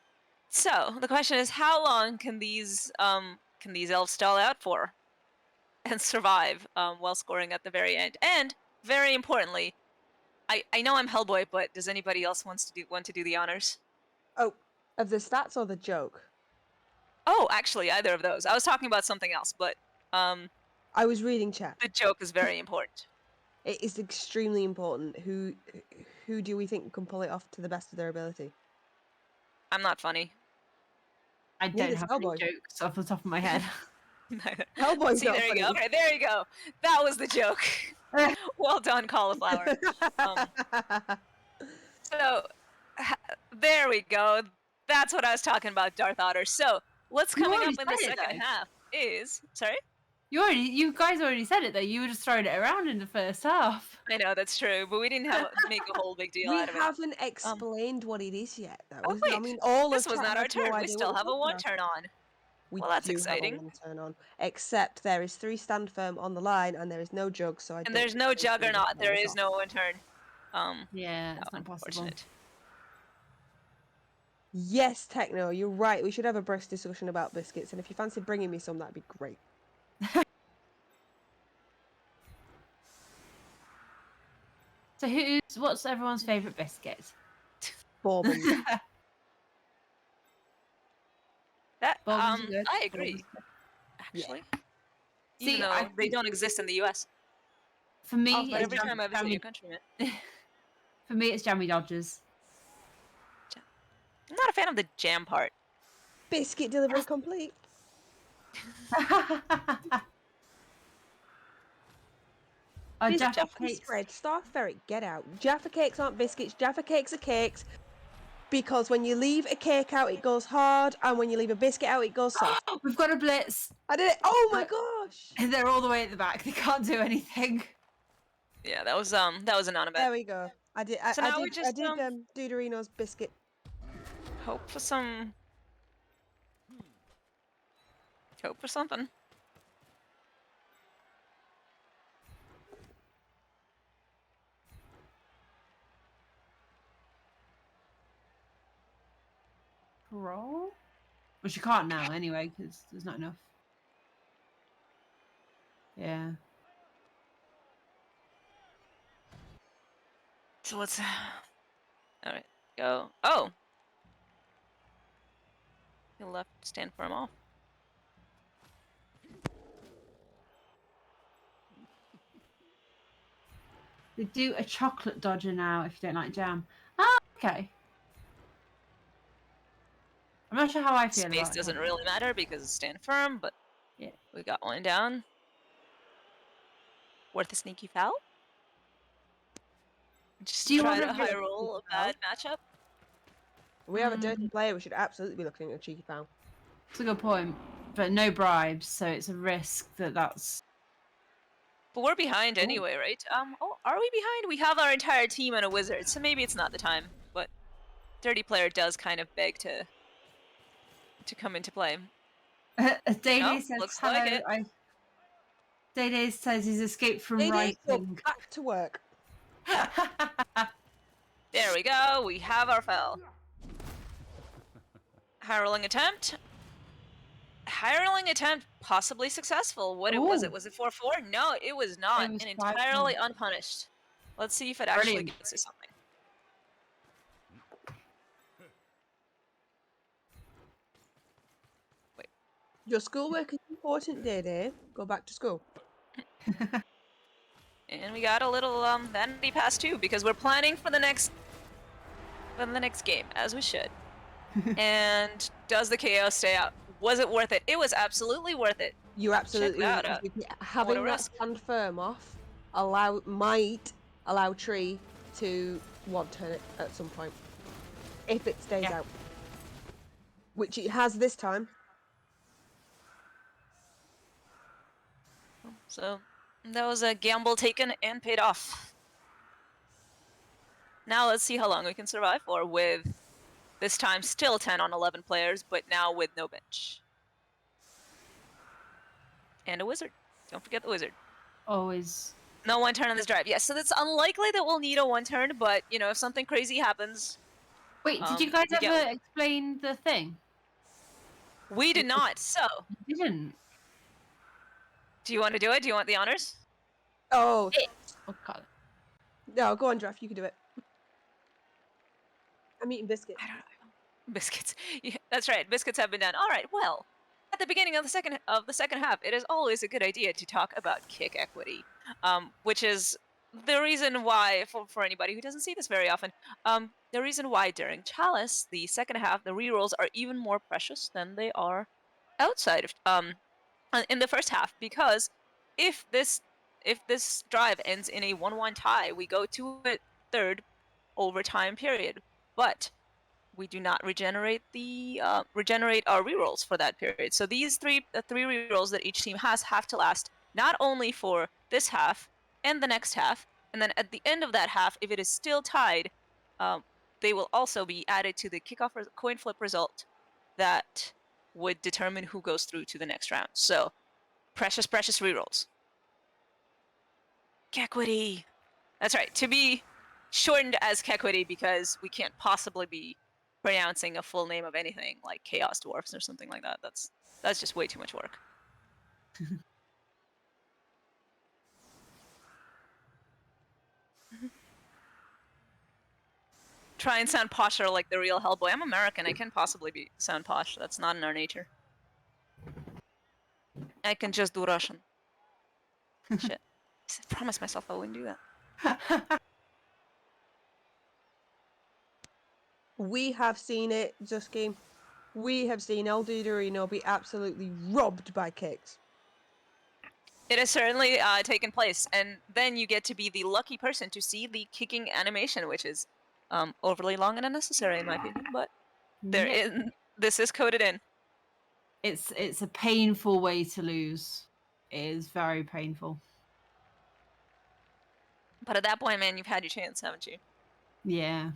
So, the question is, how long can these elves stall out for and survive while scoring at the very end? And, very importantly, I know I'm Hellboy, but does anybody else want to do the honors? Oh, of the stats or the joke? Oh, actually, either of those. I was talking about something else, but I was reading chat. the joke is very important. It is extremely important. Who do we think can pull it off to the best of their ability? I'm not funny. I don't Neither's have any Hellboy. jokes off the top of my head. Hellboy's See, not there you funny. go. Okay, there you go. That was the joke. Well done, cauliflower. So, there we go. That's what I was talking about, Darth Otter. So, what's You coming already up in the said it, second though. half is... Sorry? You guys already said it though. You were just throwing it around in the first half. I know, that's true, but we didn't make a whole big deal We out of it. haven't explained what it is yet, though. Oh, I wait. mean, all This of was chat not our has no turn. We idea still what have a we're talking 1 about. turn on. We Well, that's do exciting. have a 1 turn on, except there is 3 stand firm on the line, and there is no jug, so I And don't there's think no those things juggernaut. will There pull us is off. no 1 turn. Yeah, it's not possible. Unfortunate. Yes, Techno, you're right. We should have a brisk discussion about biscuits, and if you fancy bringing me some, that'd be great. So what's everyone's favourite biscuit? Bourbon. That Bourbons are good. I agree. Bourbons are good. Actually, See, even though I they don't exist in the U.S. For me, Oh, But it's every time I visit your country, man. For me, it's Jammy Dodgers. I'm not a fan of the jam part. Biscuit delivery complete. Oh, Biscuit Jaffa off the cakes. spread. Star Ferret, get out. Jaffa cakes aren't biscuits. Jaffa cakes are cakes. Because when you leave a cake out, it goes hard, and when you leave a biscuit out, it goes soft. We've got a blitz. I did it. Oh my gosh! They're all the way at the back. They can't do anything. Yeah, that was a non-bet. There we go. I did. So now we just Dudorino's biscuit. hope for some. Hope for something. Roll? Which you can't now anyway, because there's not enough. Yeah. So let's. All right, go. Oh. He left stand for him off. They do a chocolate dodger now if you don't like jam. Ah, okay. I'm not sure how I feel Space about doesn't it. really matter because it's stand firm, but Yeah. we got 1 down. Worth a sneaky foul? Just Do you try wanna to do a high roll a sneaky foul? bad matchup? If we have a dirty player, we should absolutely be looking at a cheeky foul. It's a good point. But no bribes, so it's a risk that's... But we're behind anyway, right? Oh, are we behind? We have our entire team and a wizard, so maybe it's not the time. But dirty player does kind of beg to come into play. Day No, says, looks hello. like it. Day says he's escaped from Ladies, go writing. back to work. There we go. We have our foul. High rolling attempt. High rolling attempt possibly successful. What it was? Ooh. It was it 4-4? No, it was not, It was and 5-4. entirely unpunished. Let's see if it actually Brilliant. gets us something. Your schoolwork is important, Day. Go back to school. And we got a little vanity pass too, because we're planning for the next for the next game, as we should. And does the KO stay out? Was it worth it? It was absolutely worth it. You absolutely that out. having that risk. stand firm off might allow Tree to one-turn it at some point if it stays out, which it has this time. So that was a gamble taken and paid off. Now let's see how long we can survive for with this time still 10 on 11 players, but now with no bench. And a wizard. Don't forget the wizard. Always. No one turn on this drive. Yes, so it's unlikely that we'll need a one turn, but you know, if something crazy happens. Wait, did you guys we ever explain the thing? We did not, so. You didn't. Do you want to do it? Do you want the honors? Oh. Oh, God. No, go on, Draft. You can do it. I'm eating biscuits. I don't know. Biscuits. Yeah, that's right. Biscuits have been done. All right. Well, at the beginning of the second half, it is always a good idea to talk about kick equity, which is the reason why, for anybody who doesn't see this very often, the reason why during Chalice, the second half, the rerolls are even more precious than they are outside of in the first half, because if this drive ends in a 1-1 tie, we go to a third overtime period, but we do not regenerate our rerolls for that period. So these three rerolls that each team has have to last not only for this half and the next half, and then at the end of that half, if it is still tied, they will also be added to the kickoff coin flip result that would determine who goes through to the next round. So precious rerolls. Kequity. That's right. To be shortened as Kequity because we can't possibly be pronouncing a full name of anything like Chaos Dwarfs or something like that. That's just way too much work. Try and sound posher like the real Hellboy. I'm American. I can possibly sound posh. That's not in our nature. I can just do Russian. Shit. I promised myself I wouldn't do that. We have seen it, Zusky. We have seen El Dudorino be absolutely robbed by kicks. It has certainly taken place, and then you get to be the lucky person to see the kicking animation, which is overly long and unnecessary in my opinion, but this is coded in. It's a painful way to lose. It is very painful. But at that point, man, you've had your chance, haven't you? Yeah.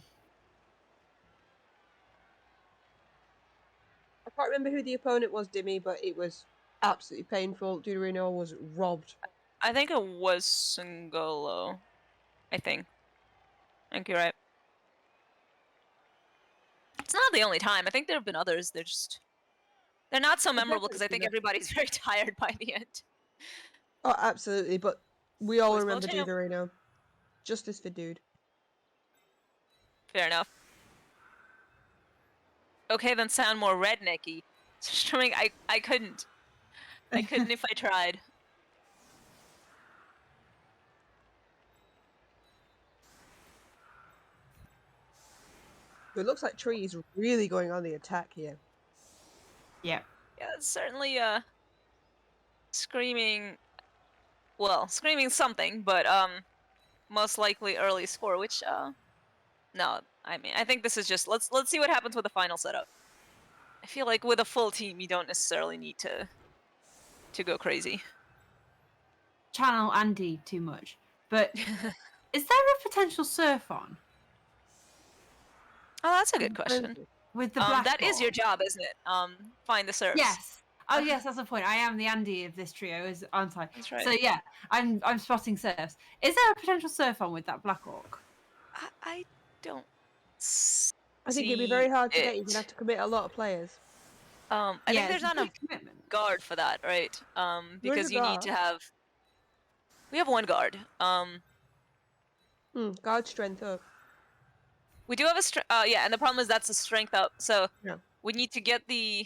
I can't remember who the opponent was, Dimmy, but it was absolutely painful. Dudorino was robbed. I think it was Singolo. I think you're right. It's not the only time. I think there have been others. They're not so memorable because I think everybody's very tired by the end. Oh, absolutely, but we all remember Dudorino. Justice for Dude. Fair enough. Okay, then sound more rednecky. Strumming, I couldn't. I couldn't if I tried. It looks like Tree is really going on the attack here. Yeah. Yeah, it's certainly screaming something, but most likely early score, which no, I mean I think this is just let's see what happens with the final setup. I feel like with a full team you don't necessarily need to go crazy. Channel Andy too much. But is there a potential surf on? Oh, that's a good question. With the black that is your job, isn't it? Find the surfs. Yes. Oh yes, that's the point. I am the Andy of this trio, aren't I? That's right. So yeah, I'm spotting surfs. Is there a potential surf on with that black orc? I don't. I think it'd be very hard to get. You're gonna have to commit a lot of players. I think there's not a guard for that, right? Because you need to have. We have one guard. Guard strength up. We do have a yeah, and the problem is that's a strength up. So yeah. We need to get the.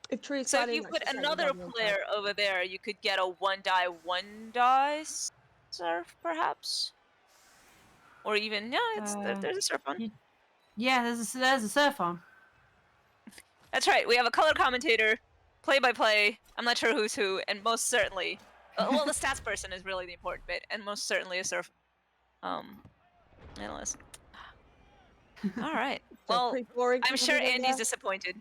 If Tree's so if you put another player over there, you could get a 1-die surf, perhaps. Or even there's a surf on. Yeah, there's a surf on. That's right. We have a color commentator, play-by-play. I'm not sure who's who, and most certainly, well, the stats person is really the important bit, and most certainly a surf analyst. All right. So Well, pretty boring. I'm for sure everyone Andy's there. disappointed.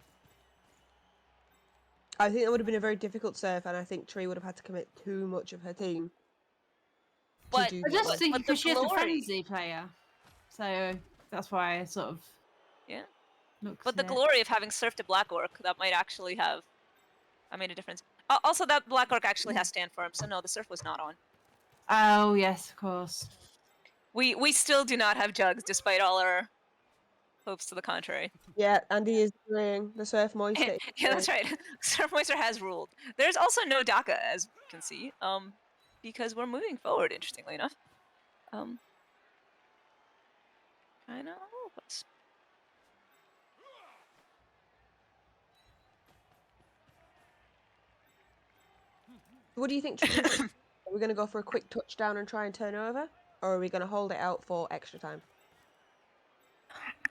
I think that would have been a very difficult surf, and I think Tree would have had to commit too much of her team But- to do I just that. think but the because she is a glory- frenzy player, so that's why I sort of Yeah. looked But the at it. glory of having surfed a Black Orc, that might actually have made a difference. Also, that Black Orc actually has stand for him, so no, the surf was not on. Oh yes, of course. We still do not have jugs, despite all our hopes to the contrary. Yeah, Andy is agreeing. The surf moisture. is Yeah, that's right. Surf Moister has ruled. There's also no DACA, as you can see, because we're moving forward, interestingly enough. Kind of all of us. What do you think? Tree? Are we going to go for a quick touchdown and try and turn over, or are we going to hold it out for extra time?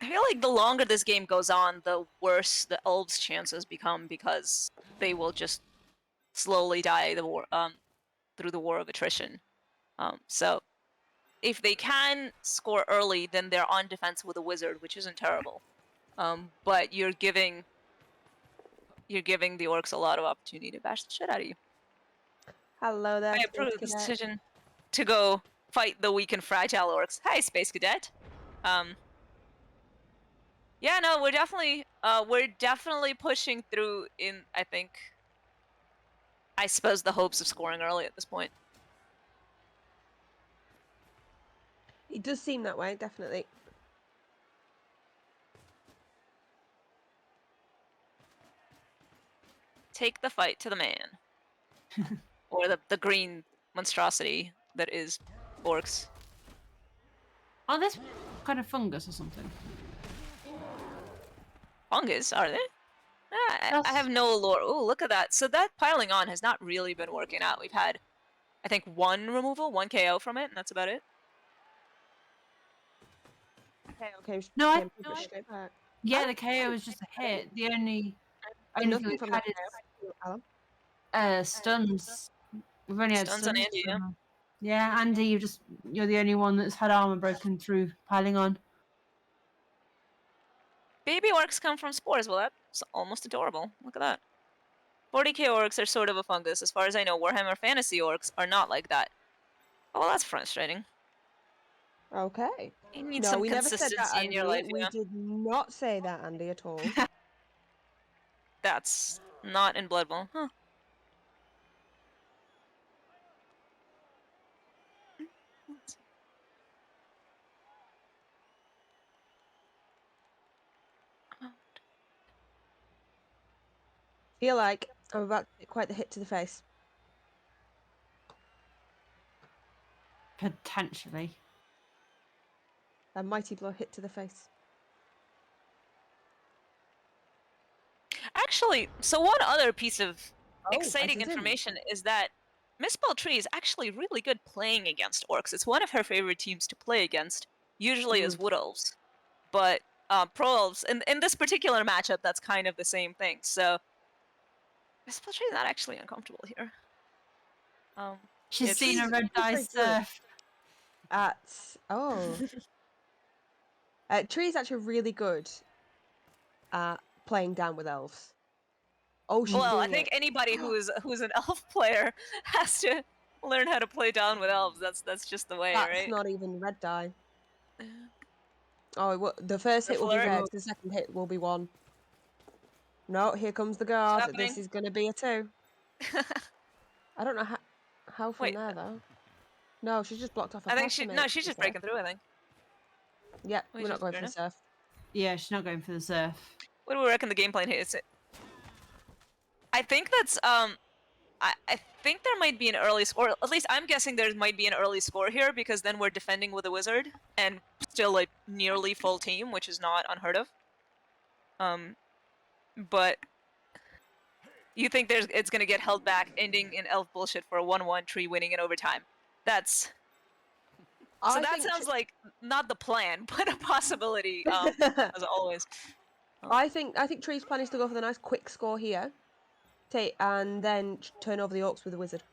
I feel like the longer this game goes on, the worse the elves' chances become because they will just slowly die through the war of attrition. So if they can score early, then they're on defense with a wizard, which isn't terrible. But you're giving the orcs a lot of opportunity to bash the shit out of you. Hello there, I Space approve the Cadet. decision to go fight the weak and fragile orcs. Hi, Space Cadet. Yeah, no, we're definitely pushing through in, I suppose, the hopes of scoring early at this point. It does seem that way, definitely. Take the fight to the man. Or the green monstrosity that is orcs. Are this kind of fungus or something? Fungus, are they? I have no lore. Oh, look at that. So that piling on has not really been working out. We've had, I think, one removal, one KO from it, and that's about it. Okay. No, I- yeah, push straight back. Yeah, the KO is just a hit. The only thing Nothing we've from had the Alan. is stuns. We've only had Stuns on Andy, yeah. Yeah, Andy, you're the only one that's had armor broken through piling on. Baby orcs come from spores. Well, that's almost adorable. Look at that. 40k orcs are sort of a fungus. As far as I know, Warhammer Fantasy orcs are not like that. Oh, well, that's frustrating. Okay. You need No, some we never said that, consistency in Andy. your life, We you know? did not say that, Andy, at all. That's not in Blood Bowl. Huh. Feel like I'm about to get quite the hit to the face. Potentially. A mighty blow hit to the face. Actually, so one other piece of exciting I didn't. information is that MisspelledTree is actually really good playing against orcs. It's one of her favorite teams to play against, usually as wood elves. But pro elves, in this particular matchup, that's kind of the same thing. So MisspelledTree is not actually uncomfortable here. She's It's- seen a red dice surf. Tree's actually really good at playing down with elves. Oh, she's Well, I doing think it. anybody who's an elf player has to learn how to play down with elves. That's just the way, That's right? not even red die. Oh, the first The hit will be flurry? red. The second hit will be 1. No, here comes the guard. happening? This is going to be a 2. I don't know how from Wait. there, though. No, she's just blocked off a I think path for me. she's just breaking through, I think. Yeah, Which we're not is going fair for the surf. Yeah, she's not going for the surf. What do we reckon the game plan is? I think that's I think there might be an early score. At least I'm guessing there might be an early score here because then we're defending with a wizard and still a nearly full team, which is not unheard of. But you think it's gonna get held back, ending in elf bullshit for a 1-1 tree winning in overtime? That's So I that think sounds like not the plan, but a possibility, as always. I think Tree's plan is to go for the nice quick score here, and then turn over the orcs with the wizard.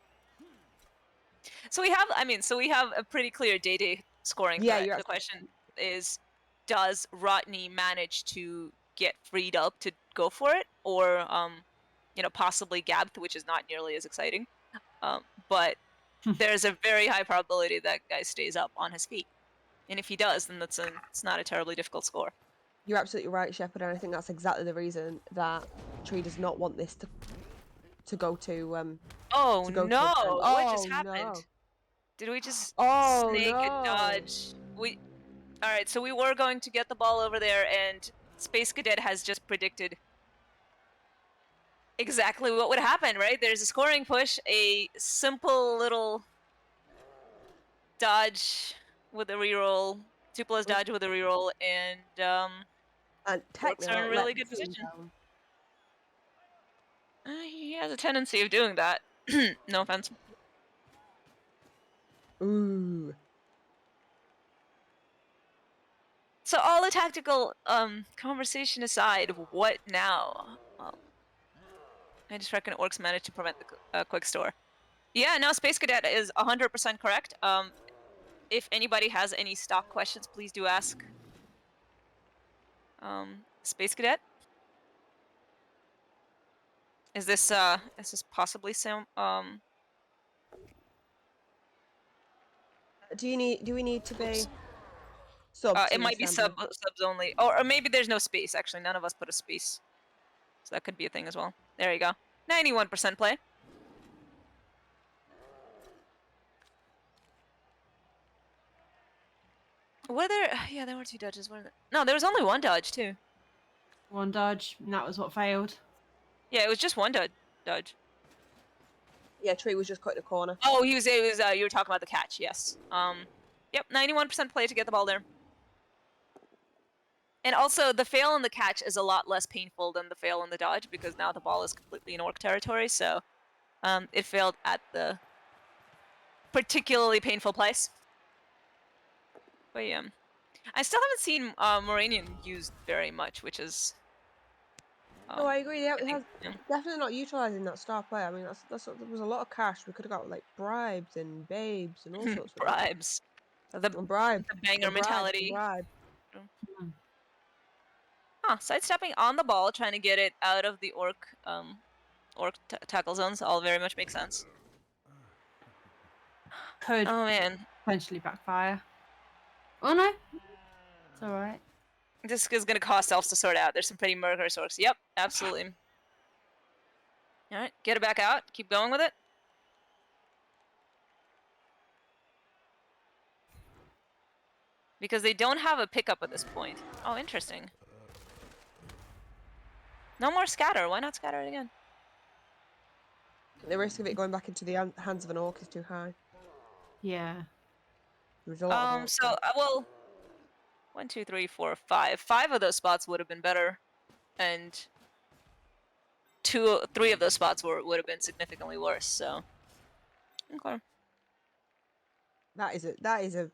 So we have, we have a pretty clear day-day scoring Yeah, threat. you're The question is, does Rodney manage to get freed up to go for it, or possibly Gabth, which is not nearly as exciting. But there's a very high probability that guy stays up on his feet, and if he does, then it's not a terribly difficult score. You're absolutely right, Shepard, and I think that's exactly the reason that Tree does not want this to go to. Oh to go no! To What just oh, happened? No. Did we just Oh snake no! a dodge? All right. So we were going to get the ball over there, and Space Cadet has just predicted exactly what would happen. Right? There's a scoring push, a simple little dodge with a reroll, 2+ dodge with a reroll, and orcs are in a really good position. He has a tendency of doing that. No offense. Ooh. So all the tactical conversation aside, what now? I just reckon orcs managed to prevent the quick store. Yeah, no, Space Cadet is 100% correct. If anybody has any stock questions, please do ask. Space Cadet? Is this possibly some Do we need to be Oops. subs? It might be subs only, or maybe there's no space. Actually, none of us put a space, so that could be a thing as well. There you go. 91% play. Were there? Yeah, there were 2 dodges. No, there was only 1 dodge too. 1 dodge, and that was what failed. Yeah, it was just 1 dodge. Yeah, Tree was just cutting a corner. Oh, it was. You were talking about the catch. Yes. Yep. 91% play to get the ball there. And also, the fail in the catch is a lot less painful than the fail in the dodge because now the ball is completely in orc territory. So, it failed at the particularly painful place. But yeah, I still haven't seen Moranian used very much, which is. No, I agree. Yeah, yeah. definitely not utilizing that star player. I mean, there was a lot of cash. We could have got like bribes and babes and all sorts of Bribes. The bribe. banger mentality. Bribe. Huh, sidestepping on the ball, trying to get it out of the orc tackle zones, all very much makes sense. Could Oh man, potentially backfire. Oh no, it's all right. this is gonna cost elves to sort out. There's some pretty murderous orcs. Yep, absolutely. All right, get it back out. Keep going with it. Because they don't have a pickup at this point. Oh, interesting. No more scatter. Why not scatter it again? The risk of it going back into the hands of an orc is too high. Yeah. There's a lot of orcs So well, 1, 2, 3, 4, 5. 5 of those spots would have been better, and 3 of those spots would have been significantly worse. So, okay. That is a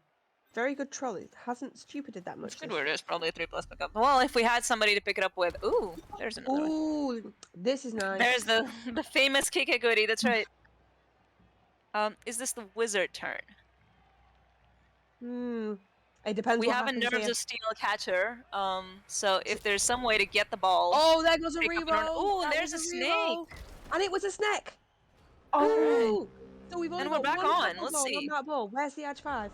very good troll. It hasn't stupided that much. Good word is probably a 3+ pickup. Well, if we had somebody to pick it up with, ooh, there's another one. Ooh, this is nice. There's the famous KK goodie. That's right. Is this the wizard turn? It depends. We what have a happens Nerves here. of Steel catcher. So if there's some way to get the ball. Oh, there goes a pick up reroll. Oh, there's a snake. And it was a snake. Oh, Ooh. So we've only And we're got back one on. tackle Let's ball see. on that ball. Where's the edge 5?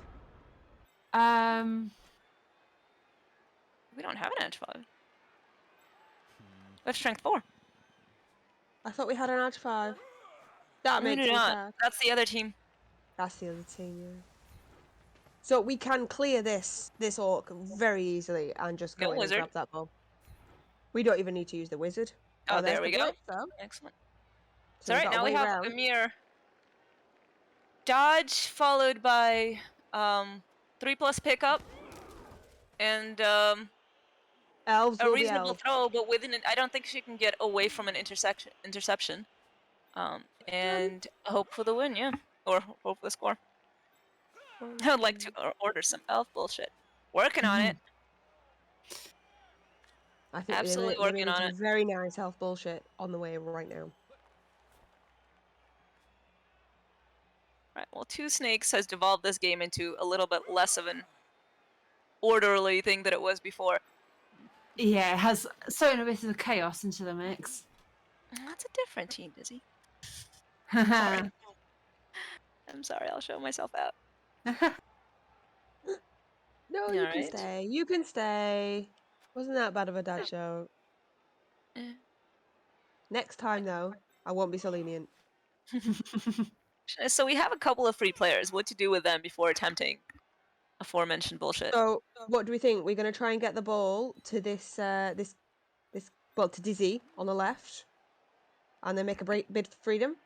We don't have an edge 5. We have strength 4. I thought we had an edge 5. That We makes do me not. sad. That's the other team. That's the other team, yeah. So we can clear this orc very easily and just go in wizard. and grab that ball. We don't even need to use the wizard. Oh, there's there we the go. blitz, though. Excellent. So All right, now we have a mere dodge followed by 3+ pickup and elves a will be reasonable elves. throw, but within it, I don't think she can get away from an interception. And hope for the win, yeah, or hope for the score. I would like to order some elf bullshit. Working on it. I think Absolutely there may working be on some it. very nice health bullshit on the way right now. Right. Well, Two Snakes has devolved this game into a little bit less of an orderly thing than it was before. Yeah, it has thrown a bit of chaos into the mix. That's a different team, Dizzy. Sorry. I'm sorry. I'll show myself out. No, you can stay. You can stay. Wasn't that bad of a dad joke? Next time, though, I won't be so lenient. So we have a couple of free players. What to do with them before attempting aforementioned bullshit? So, what do we think? We're going to try and get the ball to this well, to Dizzy on the left, and then make a bid for freedom.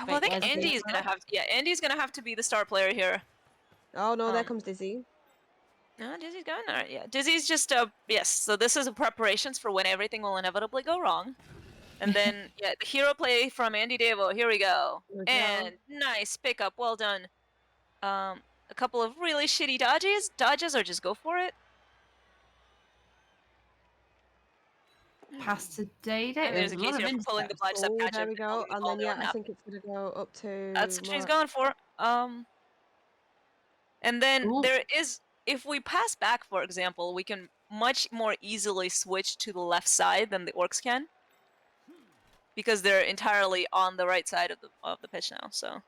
Well, I think Andy is gonna have. Yeah, Andy's gonna have to be the star player here. Oh no, there comes Dizzy. No, Dizzy's going. All right, yeah. Dizzy's just yes. So this is a preparations for when everything will inevitably go wrong. And then yeah, the hero play from Andy Devo. Here we go. And nice pickup. Well done. A couple of really shitty dodges, or just go for it. Pass to Day Day. And there's a case here for pulling the bicep Oh, catch. there we go. And then yeah, I think it's gonna go up to. That's what she's going for. And then there is, if we pass back, for example, we can much more easily switch to the left side than the orcs can, because they're entirely on the right side of the pitch now. So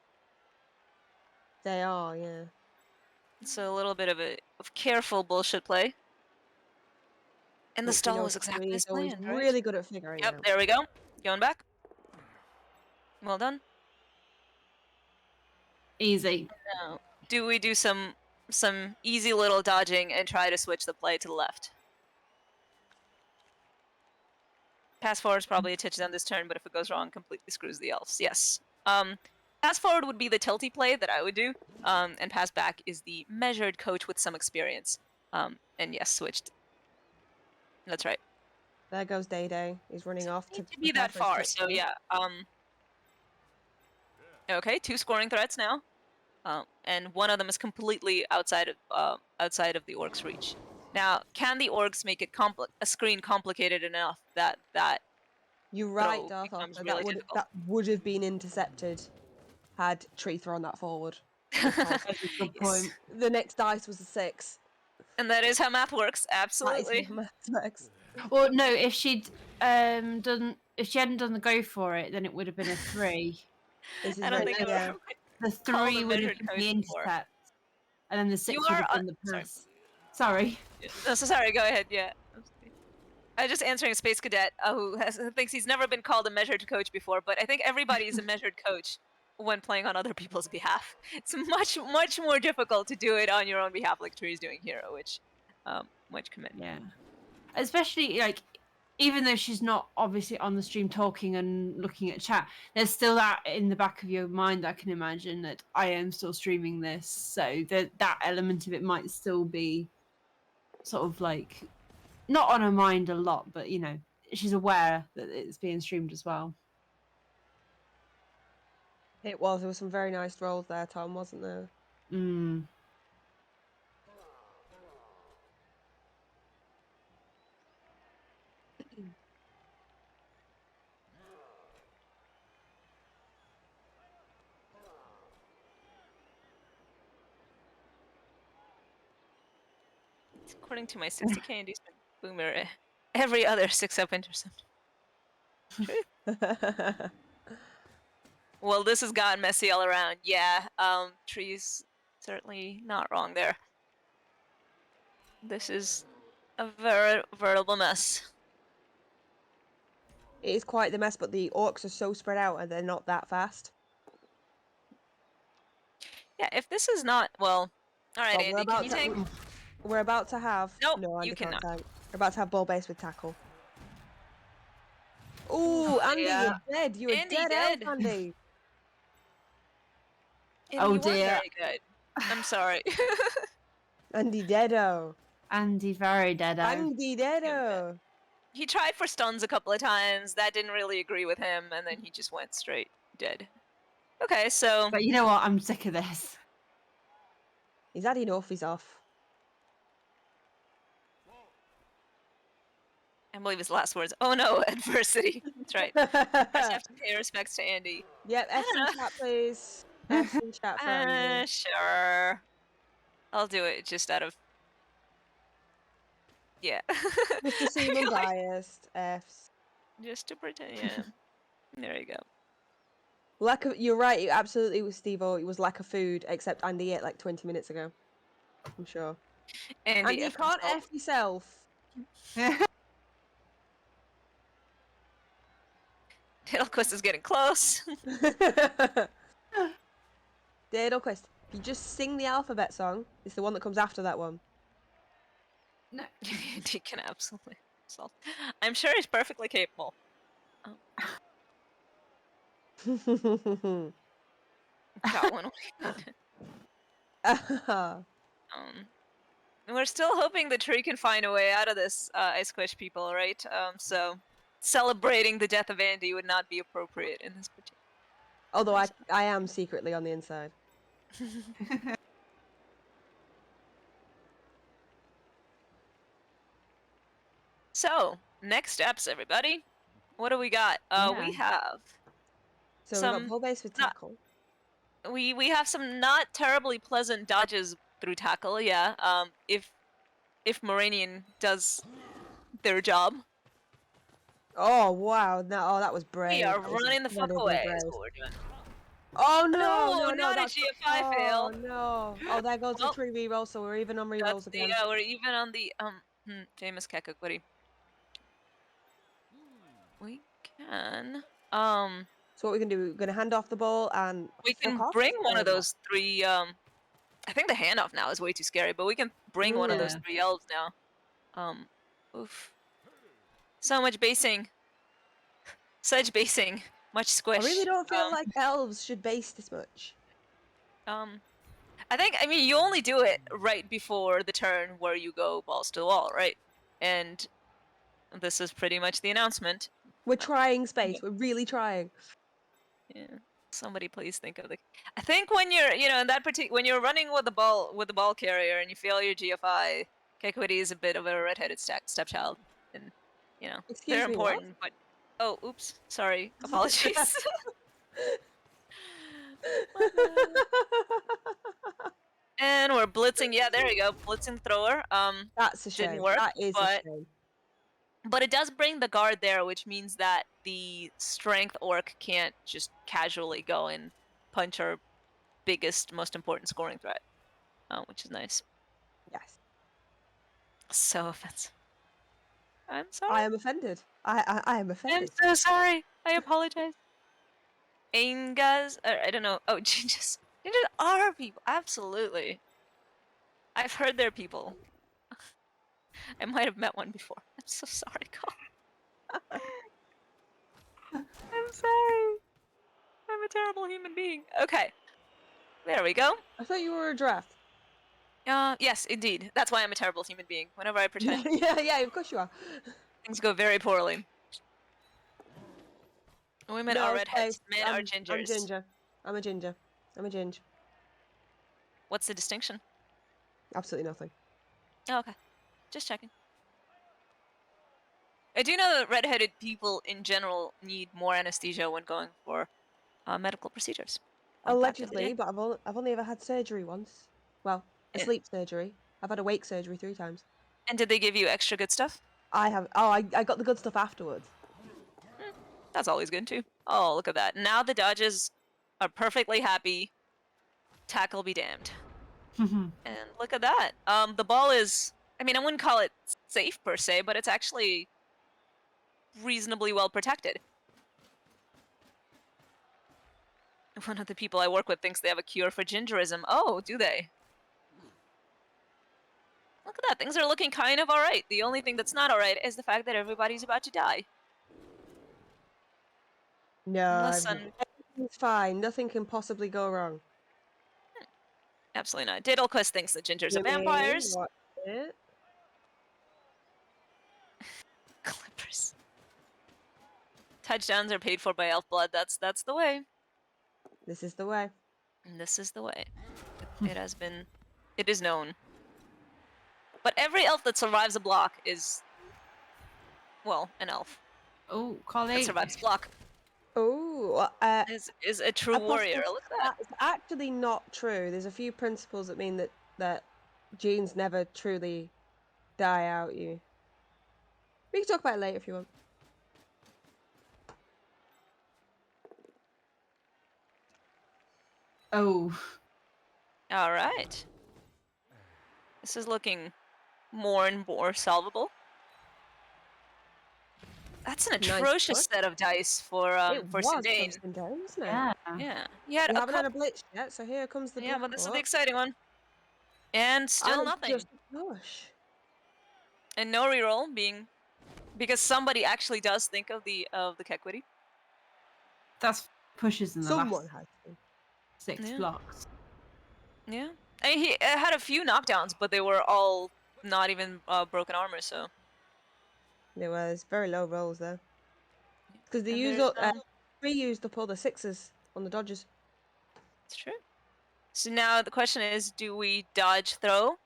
they are, yeah. It's a little bit of careful bullshit play. And the stall was exactly as planned, right? Really good at figuring out. Yep, there we go. Going back. Well done. Easy. Now, do we do some easy little dodging and try to switch the play to the left? Pass forward is probably a touchdown this turn, but if it goes wrong, completely screws the elves. Yes. Pass forward would be the tilty play that I would do, and pass back is the measured coach with some experience. And yes, switched. That's right. There goes Day Day. He's running off to be that far. So yeah. Okay, 2 scoring threats now, and one of them is completely outside of the orcs' reach. Now, can the orcs make it a screen complicated enough that You're right, Darth. Really that would have been intercepted had Tree thrown that forward. That's a good point. The next dice was a 6. And that is how math works. Absolutely. That is how math works. Well, no, if she'd if she hadn't done the go for it, then it would have been a 3. I don't think the 3 would have been the intercept, and then the 6 would have been the pass. Sorry. No, so sorry. Go ahead. Yeah. I'm just answering a space cadet who thinks he's never been called a measured coach before, but I think everybody is a measured coach when playing on other people's behalf. It's much more difficult to do it on your own behalf, like Tree's doing here, which much commitment. Yeah. Especially like, even though she's not obviously on the stream talking and looking at chat, there's still that in the back of your mind. I can imagine that I am still streaming this, so that element of it might still be sort of like not on her mind a lot, but you know, she's aware that it's being streamed as well. It was. There were some very nice rolls there, Tom, wasn't there? Mm. According to my 60k inducement boomer, every other 6-up intercept. Well, this has gotten messy all around. Yeah, Tree's certainly not wrong there. This is a veritable mess. It is quite the mess, but the orcs are so spread out and they're not that fast. Yeah, if this is not, well, all right, Well, Andy, can you tank? We're about to have... Nope, no, Andy you cannot. We're about to have ball base with tackle. Ooh, Andy, you're dead. You were dead, Andy. Oh dear. Very good. I'm sorry. Andy deado. Andy very deado. Andy deado. He tried for stuns a couple of times. That didn't really agree with him, and then he just went straight dead. Okay, so... But you know what? I'm sick of this. He's had enough, he's off. I believe his last words. Oh no, adversity. That's right. I just have to pay respects to Andy. Yep, F's in chat, please. F's in chat for Andy. Sure. I'll do it just out of. Yeah. Just to seem unbiased, F's. Just to pretend. Yeah. There you go. Lack of, you're right, it absolutely was Steve-O. It was lack of food, except Andy ate like 20 minutes ago. I'm sure. Andy, You F can't himself. F yourself. Tailquist is getting close. Daedalquist, if you just sing the alphabet song, it's the one that comes after that one. No. Andy can absolutely assault. I'm sure he's perfectly capable. Got one. We're still hoping the tree can find a way out of this, Ice Squish people, right? So celebrating the death of Andy would not be appropriate in this particular. Although I am secretly on the inside. So, next steps, everybody. What do we got? We have So we've some got full base with not- tackle. we have some not terribly pleasant dodges through tackle. Yeah. If Moranian does their job. Oh wow! No, oh that was brave. We are That was running the fuck incredibly away. brave. Is what we're doing. Oh No, no! not a that's GFI fail. Oh no! Oh, there goes Well, the 3 rerolls, so we're even on rerolls again. Yeah, we're even on the famous Kekakuri. We can So what we can do? We're gonna hand off the ball and we fuck can off, bring one or of those 3 I think the handoff now is way too scary, but we can bring one of those Yeah. 3 elves now. Oof. So much basing. Such basing. Much squish. I really don't feel like elves should base this much. I mean you only do it right before the turn where you go balls to the wall, right? And this is pretty much the announcement. We're trying space. We're really trying. Yeah. Somebody please think of the. I think when you're, in that when you're running with the ball carrier and you fail your GFI, Kekwiti is a bit of a redheaded stepchild, and Excuse they're me, what? important. But oh, oops, sorry, apologies. And we're blitzing. Yeah, there you go, blitzing thrower. That's a shame. Didn't work, That is a shame. but it does bring the guard there, which means that the strength orc can't just casually go and punch our biggest, most important scoring threat, which is nice. Yes. So offensive. I'm sorry. I am offended. I am offended. I'm so sorry. I apologize. Aingas, I don't know. Oh, gingers. Gingers are people. Absolutely. I've heard they're people. I might have met one before. I'm so sorry, Carl. I'm sorry. I'm a terrible human being. Okay. There we go. I thought you were a draft. Yes, indeed. That's why I'm a terrible human being. Whenever I pretend, yeah, of course you are. things go very poorly. Women are redheads, men are gingers. I'm ginger. I'm a ginger. I'm a ginger. What's the distinction? Absolutely nothing. Oh, okay. Just checking. I do know that redheaded people in general need more anesthesia when going for medical procedures. Allegedly, but I've only ever had surgery once. Well, a sleep surgery. I've had a wake surgery 3 times. And did they give you extra good stuff? I have. Oh, I got the good stuff afterwards. That's always good too. Oh, look at that. Now the dodges are perfectly happy. Tackle be damned. And look at that. The ball is, I mean, I wouldn't call it safe per se, but it's actually reasonably well protected. One of the people I work with thinks they have a cure for gingerism. Oh, do they? Look at that. Things are looking kind of alright. The only thing that's not alright is the fact that everybody's about to die. No, Listen. everything's fine. Nothing can possibly go wrong. Absolutely not. Daedalquist thinks that gingers are vampires. What? It? Clippers. Touchdowns are paid for by elf blood. That's the way. This is the way. And this is the way. It has been It is known. But every elf that survives a block is, well, an elf Oh, that Collie. survives block. Oh, Is a true a warrior. possible Look at that. It's actually not true. There's a few principles that mean that genes never truly die out you. We can talk about it later if you want. Oh. All right. This is looking more and more solvable. That's an Nice atrocious push. set of dice for It was Sindain. from Sindain, wasn't it? Yeah. Yeah, he had We a haven't had couple. a blitz yet, so here comes the Yeah, block but this is the up. exciting one. And still And it's nothing. just a push. And no reroll being because somebody actually does think of the Kekwity. That's pushes in the Someone last has to. 6 Yeah. blocks. Yeah, and he had a few knockdowns, but they were all not even broken armor. So There was very low rolls there. Because they And used there's up, reused up all the sixes on the dodges. it's true. So now the question is, do we dodge throw?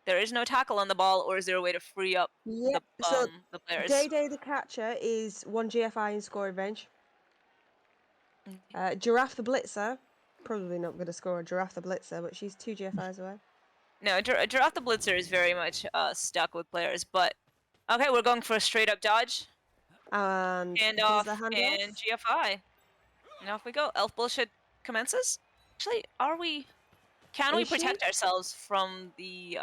There is no tackle on the ball, or is there a way to free up Yeah, so the players? Day the catcher is 1 GFI in scoring range. Giraffe the blitzer, probably not going to score a Giraffe the blitzer, but she's 2 GFIs away. No, Giraffe the Blitzer is very much stuck with players, but okay, we're going for a straight up dodge. And Hand here's off the handoff. and GFI. And off we go. Elf bullshit commences. Actually, are we? Can we Is she? protect ourselves from the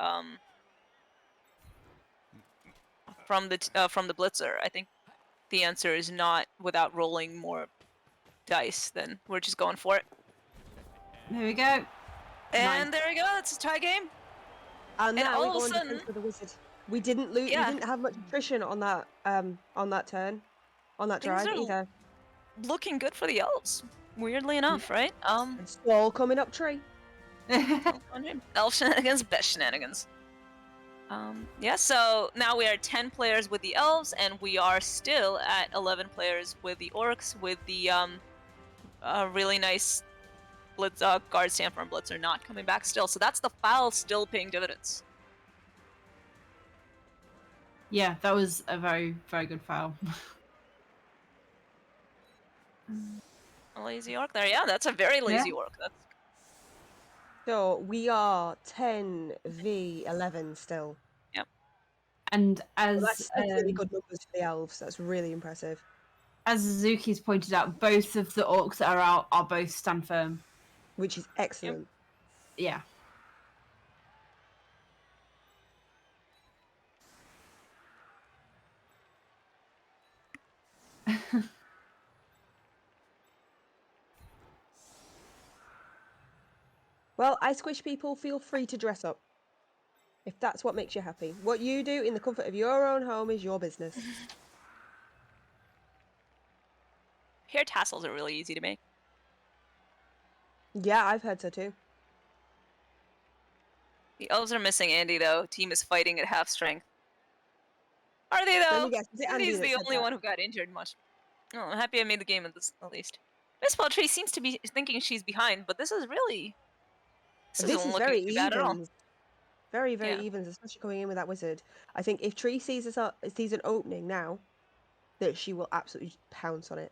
from the blitzer? I think the answer is not without rolling more dice. Then we're just going for it. There we go. And there we go. It's a tie game. And now we all go of a on defense sudden, with the wizard. We didn't lose. Yeah. We didn't have much attrition on that turn, on that Things drive are either. looking good for the elves. Weirdly enough, right? Stall coming up tree. Elf shenanigans, best shenanigans. Yeah, so now we are 10 players with the elves, and we are still at 11 players with the orcs, with the really nice blitz guard Sanford Blitzer not coming back still. So that's the foul still paying dividends. Yeah, that was a very, very good foul. A lazy orc there. Yeah, that's a very lazy orc. That's So we are 10 v 11 still. And Well, as that's really good numbers for the elves. That's really impressive. as Suzuki's pointed out, both of the orcs that are out are both stand firm. Which is excellent. Yeah. Well, I Squish people, feel free to dress up. If that's what makes you happy. What you do in the comfort of your own home is your business. hair tassels are really easy to make. Yeah, I've heard so too. The elves are missing Andy though. Team is fighting at half strength. Are they though? Let me guess, is it Andy Andy's that the said only that? one who got injured much. Oh, I'm happy I made the game at least. MisspelledTree seems to be thinking she's behind, but this is really This isn't is looking very too bad at all. evens. Very, very Yeah. evens, especially coming in with that wizard. I think if Tree sees an opening now, that she will absolutely pounce on it.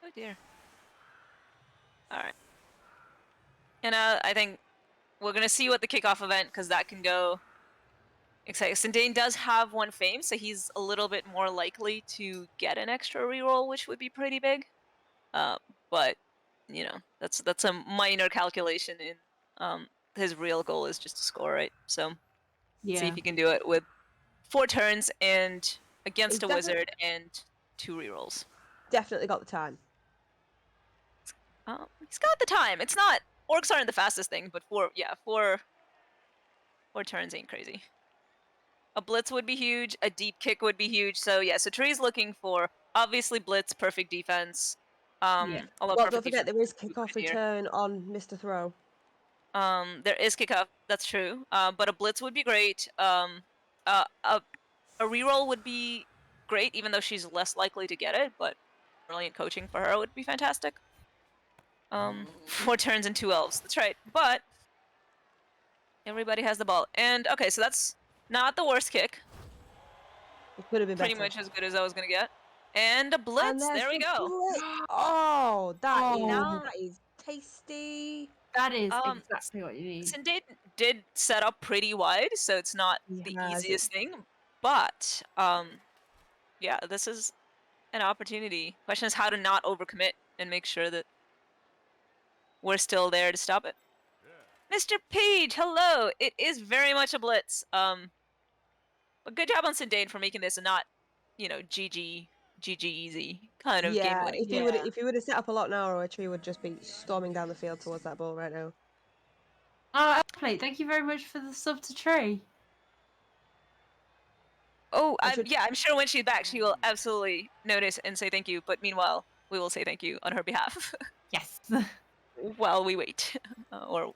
Oh dear. Alright. And I think we're gonna see what the kickoff event, because that can go exciting. Sindain does have 1 fame, so he's a little bit more likely to get an extra reroll, which would be pretty big. But you know, that's a minor calculation in his real goal is just to score, right? So see if he can do it with 4 turns and against a wizard and 2 rerolls. Definitely got the time. He's got the time. It's not orcs aren't the fastest thing, but 4 turns ain't crazy. A blitz would be huge. A deep kick would be huge. So yeah, so Tree's looking for obviously blitz, perfect defense. Yeah. Although Well, perfect don't forget defense there is would be kickoff good here. return on Mr. Throw. There is kickoff. That's true. But a blitz would be great. A reroll would be great, even though she's less likely to get it. But brilliant coaching for her would be fantastic. 4 turns and 2 elves. That's right. But everybody has the ball. And okay, so that's not the worst kick. It could have been Pretty better. much as good as I was gonna get. And a And blitz. there's There we the go. blitz. Oh, Oh. that is tasty. That is Um, exactly what you need. Sindain did set up pretty wide, so it's not He the has. easiest thing. But yeah, this is an opportunity. Question is how to not overcommit and make sure that we're still there to stop it. Mr. Page, hello. It is very much a blitz. But good job on Sindain for making this a not, GG easy kind of game Yeah, winning. if he would have set up a lot narrower, Tree would just be storming down the field towards that ball right now. Oh, Elfplate, thank you very much for the sub to Tree. Oh, I should- yeah, I'm sure when she's back, she will absolutely notice and say thank you. But meanwhile, we will say thank you on her behalf Yes. while we wait. Or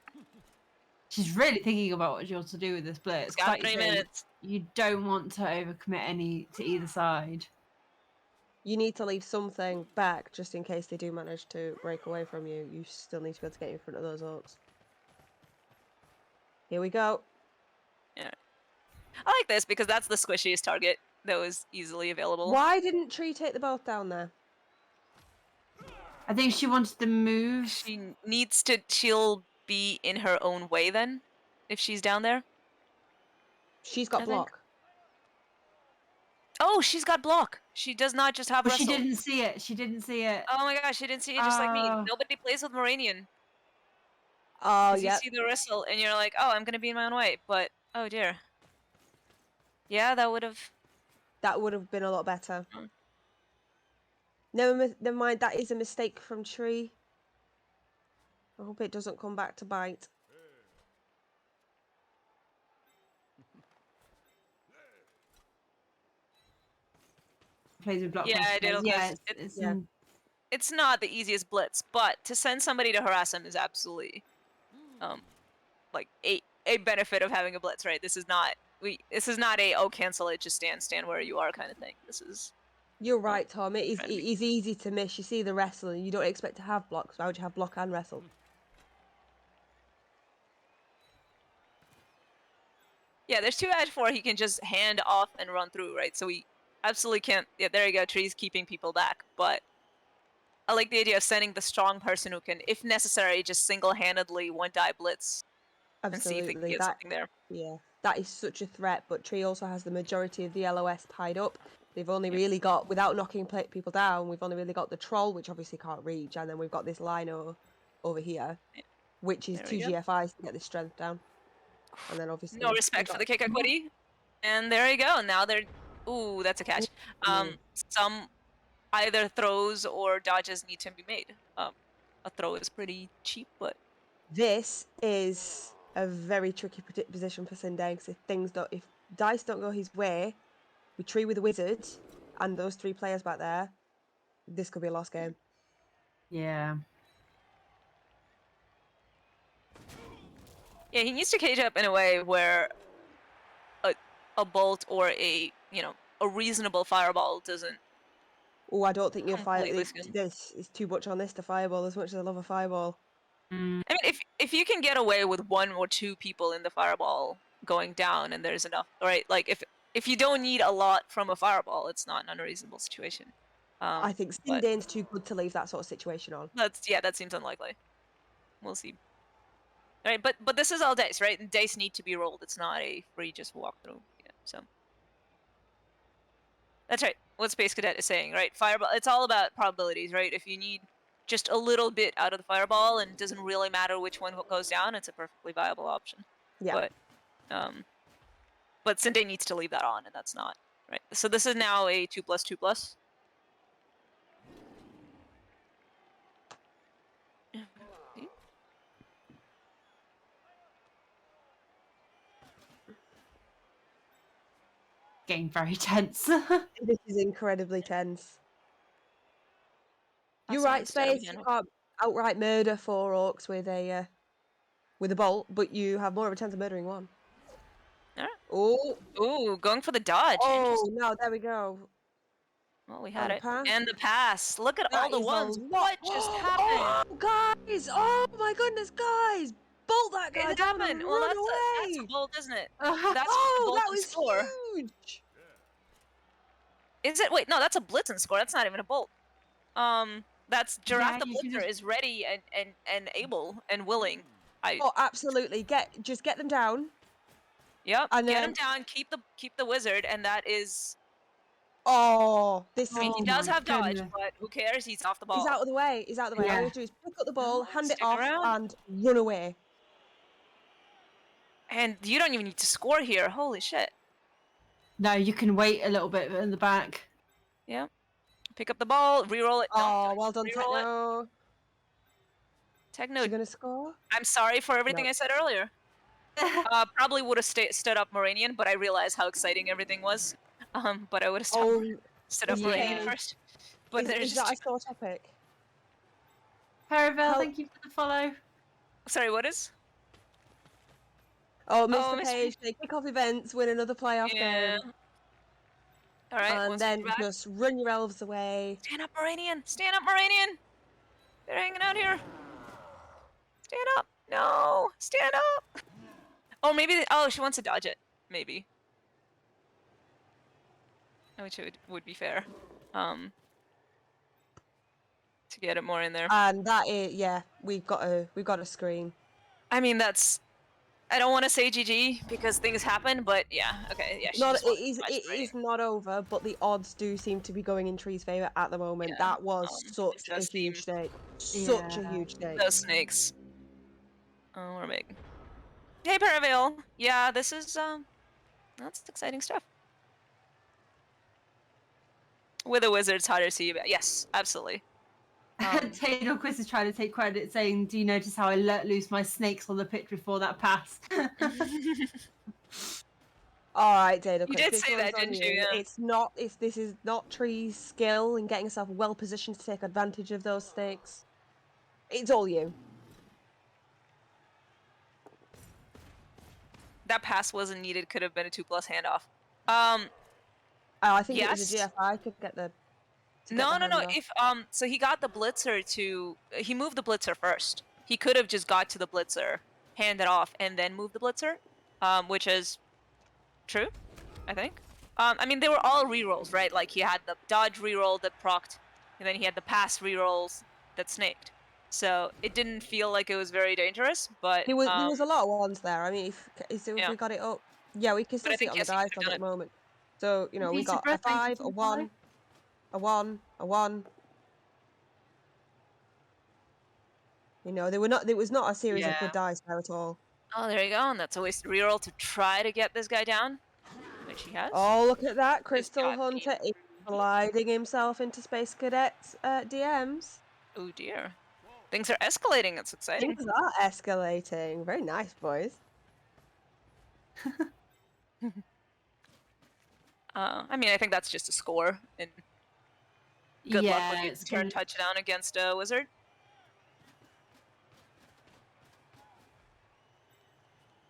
She's really thinking about what she wants to do with this blitz. it's got Like you 3 say, minutes. you don't want to overcommit to either side. You need to leave something back just in case they do manage to break away from you. You still need to be able to get in front of those orcs. Here we go. Yeah. I like this because that's the squishiest target that was easily available. Why didn't Tree take the both down there? I think she wanted to move. She needs to. She'll be in her own way then, if she's down there. She's got I think. block. Oh, she's got block. She does not just have But wrestle. she didn't see it. She didn't see it. Oh my gosh, she didn't see it just like me. Oh. Nobody plays with Moranian. Oh, Because yeah. you see the wrestle and you're like, oh, I'm gonna be in my own way. But oh dear. Yeah, that would have. That would have been a lot better. Mm. Never mind, that is a mistake from Tree. I hope it doesn't come back to bite. Plays with block. Yeah, I did. Yeah, Yeah. It's not the easiest blitz, but to send somebody to harass him is absolutely, like a benefit of having a blitz, right? This is not a cancel it, just stand where you are kind of thing. This is. You're right, Tom. It is Trying to easy to miss. You see the wrestle and you don't expect to have blocks. Why would you have block and wrestle? Yeah, there's 2 edge 4 he can just hand off and run through, right? So we absolutely can't. Yeah, there you go. Tree's keeping people back, but I like the idea of sending the strong person who can, if necessary, just single-handedly one-die blitz and see if they can Absolutely. get something there. Yeah, that is such a threat. But Tree also has the majority of the LOS tied up. They've only really got, without knocking people down, we've only really got the troll, which obviously can't reach, and then we've got this lino over here, which is There 2 we go. GFIs to get this strength down. And then obviously No respect for the kick equity. And there you go. Now they're. Ooh, that's a catch. Some either throws or dodges need to be made. A throw is pretty cheap, but This is a very tricky position for Sindain because if dice don't go his way, we tree with the wizard and those 3 players back there, this could be a lost game. Yeah. yeah, he needs to cage up in a way where a bolt or a reasonable fireball doesn't. Oh, I don't think you're Completely this is too much on this to fireball as much as I love a fireball. I mean, if you can get away with 1 or 2 people in the fireball going down, and there's enough, right? Like if you don't need a lot from a fireball, it's not an unreasonable situation. I think but Sindain's too good to leave that sort of situation on. that seems unlikely. We'll see. All right, but this is all dice, right? And dice need to be rolled. It's not a free just walk through. Yeah, so that's right. What Space Cadet is saying, right? Fireball. It's all about probabilities, right? If you need just a little bit out of the fireball and it doesn't really matter which one goes down, it's a perfectly viable option. Yeah. But Sindain needs to leave that on, and that's not right. So this is now a 2+2+. Getting very tense. This is incredibly tense. You're right, Space. You can't outright murder 4 orcs with a bolt, but you have more of a chance of murdering 1. Alright. Oh, Ooh, going for the dodge. oh, no, there we go. Well, we had And it. pass. And the pass. Look at all That the is a ones. lot. What just happened? Oh, guys! Oh my goodness, guys! Bolt that guy It down happened. and Well, run that's a away! bolt, isn't it? Oh, That's just a Oh, bolt that and was score. huge! Is it? Wait, no, that's a blitz and score. That's not even a bolt. That's Giraffe Yeah, the you can Blitzer just- is ready and able and willing. Oh, absolutely. Just get them down. Yep. And Get then him down. Keep the wizard, and that is. oh, this I mean, is he does my have dodge, goodness. but who cares? He's off the ball. he's out of the way. He's out of the way. All you Yeah. have to do is pick up the ball, hand it Stick off, around. and run away. And you don't even need to score here. Holy shit. No, you can wait a little bit in the back. Yeah. Pick up the ball, reroll it. Oh, No, well done, reroll it. Techno. Techno. Is she gonna score? I'm sorry for everything No. I said earlier. Probably would have stood up Moranian, but I realized how exciting everything was. But I would have stood up is Moranian it- first. But is there's that a just... score topic? Paravel, How- thank you for the follow. Sorry, what is? Oh, Oh, Mr. Mr. Page, they kick off events, win another playoff Yeah. game, All right. and once then we're back- just run your elves away. Stand up, Moranian! Stand up, Moranian! They're hanging out here. Stand up! No! Stand up! Oh, maybe... Oh, she wants to dodge it. Maybe. Which would be fair. To get it more in there. And that is, yeah, we've got a screen. I mean, that's... I don't want to say GG because things happen, but yeah, okay, yeah. She Not just it wants to is dodge it Moranian. is not over, but the odds do seem to be going in Tree's favour at the moment. Yeah, That was it such a does seem- huge stake. Such a Yeah. huge stake. Those snakes. Oh, we're big. Hey, Paraveil. Yeah, this is that's exciting stuff. With a wizard, it's harder to see. But yes, absolutely. Taylor Quiz is trying to take credit, saying, "Do you notice how I let loose my snakes on the pitch before that pass?" All right, Data. You did say that, didn't you? Yeah. This is not Tree's skill in getting herself well positioned to take advantage of those stakes. It's all you. That pass wasn't needed. Could have been a 2+ handoff. I think it was a Yes. GFI could get the. No. If so he got the blitzer to. He moved the blitzer first. He could have just got to the blitzer, hand it off, and then moved the blitzer, which is true, I think. I mean, they were all rerolls, right? Like he had the dodge reroll that procced, and then he had the pass rerolls that snaked. So it didn't feel like it was very dangerous, but There was a lot of ones there. I mean, if Yeah. we got it up, yeah, we can But still I see it think on the yes, he dice could've log done at the it. moment. So we Peter got a Brett, thank you 5, for a the follow. 1, a 1, a 1. There was not a series of Yeah. good dice there at all. Oh, there you go, and that's a wasted reroll to try to get this guy down, which he has. Oh, look at that. Crystal got Hunter is sliding himself into Space Cadets DMs. Oh dear, things are escalating. It's exciting. Things are escalating. Very nice, boys. I mean, I think that's just a score, and good luck Yeah, with your it's turn gonna- touchdown against a wizard.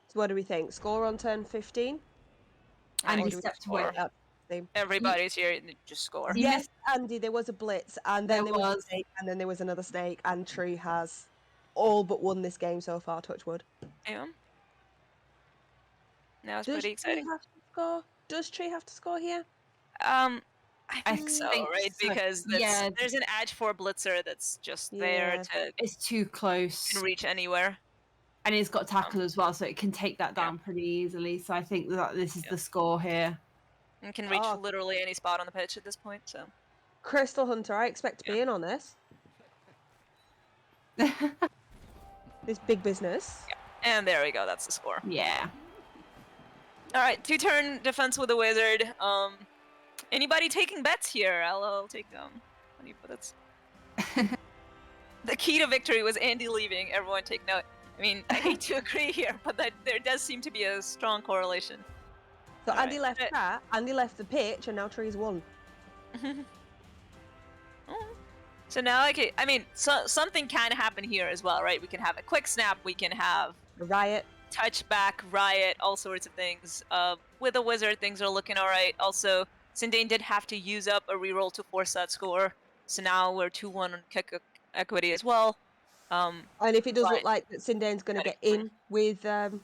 So what do we think? Score on turn 15? I And think he it's a stepped away. score. Everybody's here, and just score. He Yes, Andy, there was a blitz, and then There there was a was. snake, and then there was another snake, and Tree has all but won this game so far, touch wood. Yeah. Now it's Does pretty Tree exciting. have to score? Does Tree have to score here? I I think so, think right? so. Because Yeah. there's an edge for blitzer that's just there Yeah. to It's too close, can reach anywhere. and it's got tackle as well, so it can take that down pretty easily. So I think that this is the score here. And can reach Oh. literally any spot on the pitch at this point. So Crystal Hunter, I expect to be in on this. This big business. and there we go. That's the score. Yeah. All right, 2-turn defense with a wizard. Anybody taking bets here? I'll take how do you put it? The key to victory was Andy leaving. Everyone take note. I mean, I hate to agree here, but there does seem to be a strong correlation. So All Andy right. left that, Andy left the pitch, and now Tree's won. So now I mean, something can happen here as well, right? We can have a quick snap. We can have A riot. touchback, riot, all sorts of things. With a wizard, things are looking all right. Also, Sindain did have to use up a reroll to force that score, so now we're 2-1 on kick equity as well. And if it does but- look like that Sindain's going to get in with and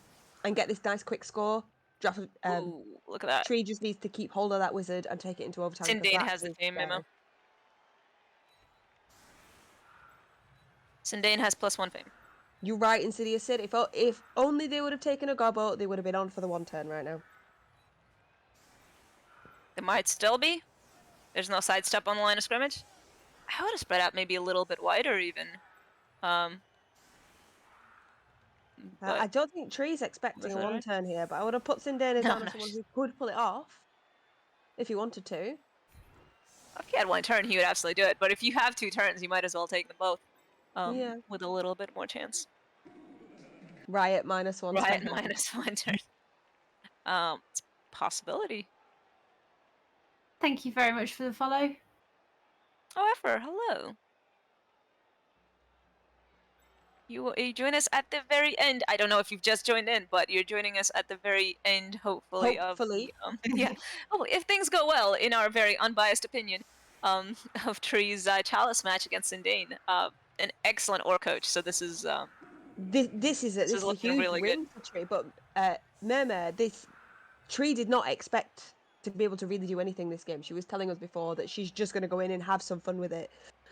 get this nice quick score, draft Ooh, look at that. Tree just needs to keep hold of that wizard and take it into overtime. because Sindain that's has the his fame guy. memo. Sindain has +1 fame. You're right, Insidious Sid. If only they would have taken a gobbo, they would have been on for the 1 turn right now. It might still be. There's no sidestep on the line of scrimmage. I would have spread out maybe a little bit wider even. But I don't think Tree's expecting a that 1 right? turn here, but I would have put Sindain No, down no, as someone who could pull it off if he wanted to. if he had 1 turn, he would absolutely do it. But if you have 2 turns, you might as well take them both. Yeah. With a little bit more chance. Riot -1 Riot turn. -1 turn. It's a possibility. Thank you very much for the follow. However, hello. You join us at the very end. I don't know if you've just joined in, but you're joining us at the very end, hopefully. Hopefully. Of the, yeah. Oh, if things go well, in our very unbiased opinion, of Tree's Chalice match against Sindain. An excellent orc coach. So this is This is a looking huge really win for Tree, but Mermer, this Tree did not expect to be able to really do anything this game. She was telling us before that she's just going to go in and have some fun with it.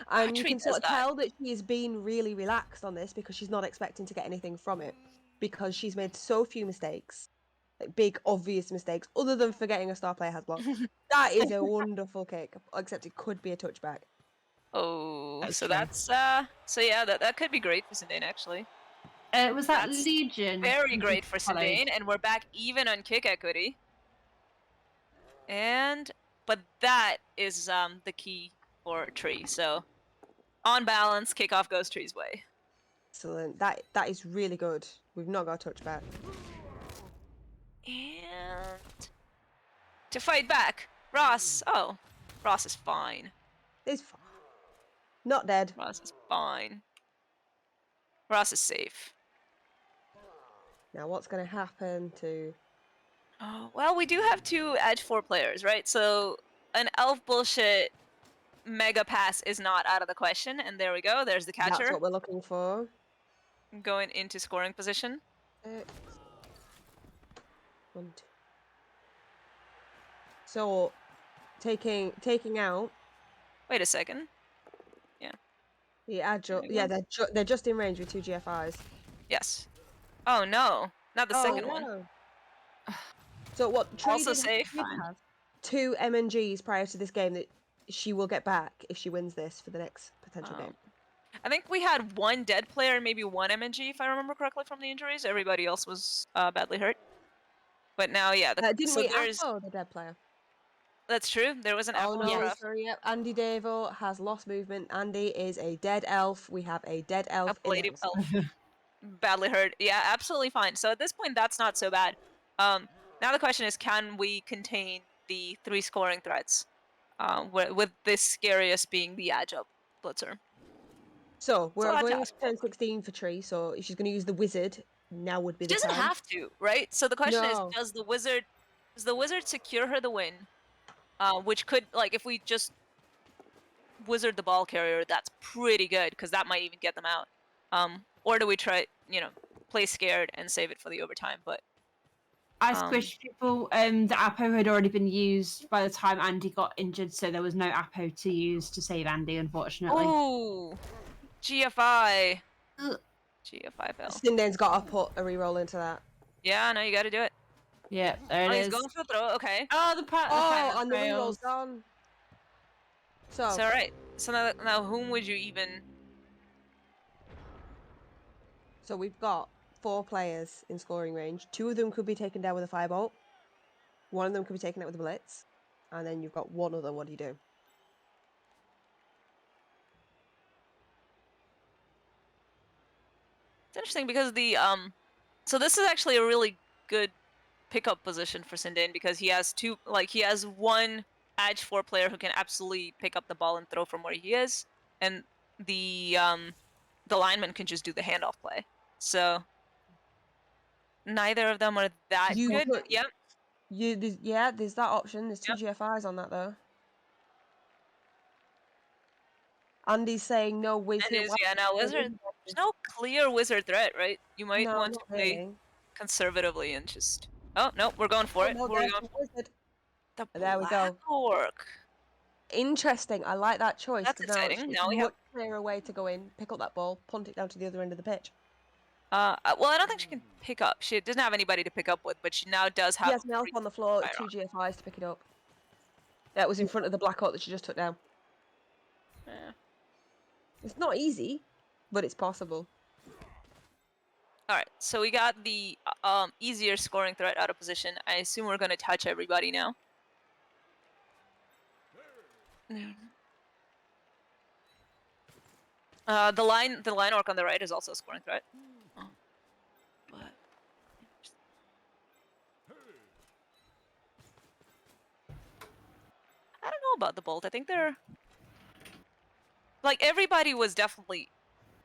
And you Tree can does sort of that. tell that she has been really relaxed on this because she's not expecting to get anything from it. Because she's made so few mistakes, like big, obvious mistakes, other than forgetting a star player has blocked. That is a wonderful kick, except it could be a touchback. Oh, That's so true. that's so yeah, that could be great for Sindain actually. Was that That's Legion? Very who great just for followed? Sindain, and we're back even on kick equity. But that is the key for Tree. So on balance, kickoff goes Tree's way. Excellent. That is really good. We've not got a touchback. And to fight back, Ross. Oh, Ross is fine. It's fine. Not dead. Ross is fine. Ross is safe. Now what's going to happen to... Oh, well, we do have 2 Edge 4 players, right? So an elf bullshit mega pass is not out of the question. And there we go. There's the That's catcher what we're looking for. going into scoring position. 1, 2. So, taking out Wait a second. the agile. There you Yeah, go. they're just in range with 2 GFIs. Yes. Oh no, not the second one. No. So what? Tree Also did safe. have 2 MNGs prior to this game that she will get back if she wins this for the next potential game. I think we had 1 dead player, maybe 1 MNG, if I remember correctly from the injuries. Everybody else was badly hurt. But now, yeah. Didn't so we there's. AFO the dead player? That's true. There was an Oh Apple no, draft. sorry. Yep. Andy Davo has lost movement. Andy is a dead elf. We have a dead elf in Lady house. elf. Badly hurt. Yeah, absolutely fine. So at this point, that's not so bad. Now the question is, can we contain the 3 scoring threats? With the scariest being the agile blitzer. So we're lot to going ask into for. turn 16 for Tree. So if she's going to use the wizard, now would be She the doesn't time. have to, right? So the question No. is, does the wizard secure her the win? Which could, like, if we just wizard the ball carrier, that's pretty good because that might even get them out. Or do we try, play scared and save it for the overtime? But I squished people. The Apo had already been used by the time Andy got injured, so there was no Apo to use to save Andy, unfortunately. ooh, GFI. Ugh. GFI fell. Sindain's got to put a reroll into that. Yeah, no, you got to do it. Yeah, there it He's is. going for the throw. Okay. Oh, the Oh, and the fails. reroll's gone. So, So all right. So now whom would you even? so we've got 4 players in scoring range. 2 of them could be taken down with a firebolt. 1 of them could be taken out with a blitz. And then you've got 1 other. What do you do? It's interesting because so this is actually a really good pickup position for Sindain because he has 2, he has 1 Edge 4 player who can absolutely pick up the ball and throw from where he is, and the lineman can just do the handoff play. So neither of them are that good. Yep. There's that option. There's two Yep. GFIs on that though. Andy's saying no wizard. Now wizard. There's no clear wizard threat, right? You might No, want to not play really. conservatively and just. Oh no, we're going for it. No, Who are we there's going the for? wizard. The There we black go. orc. Interesting. I like that choice That's because now exciting. it's Now a we have. much clearer way to go in, pick up that ball, punt it down to the other end of the pitch. Well, I don't think she can pick up. She doesn't have anybody to pick up with, but she now does have. She has an elf on the floor, fire two on. GFIs to pick it up. That was in front of the black orc that she just took down. Yeah. It's not easy, but it's possible. All right, so we got the easier scoring threat out of position. I assume we're going to touch everybody now. The line orc on the right is also a scoring threat. Oh. But I don't know about the bolt. I think they're like everybody was definitely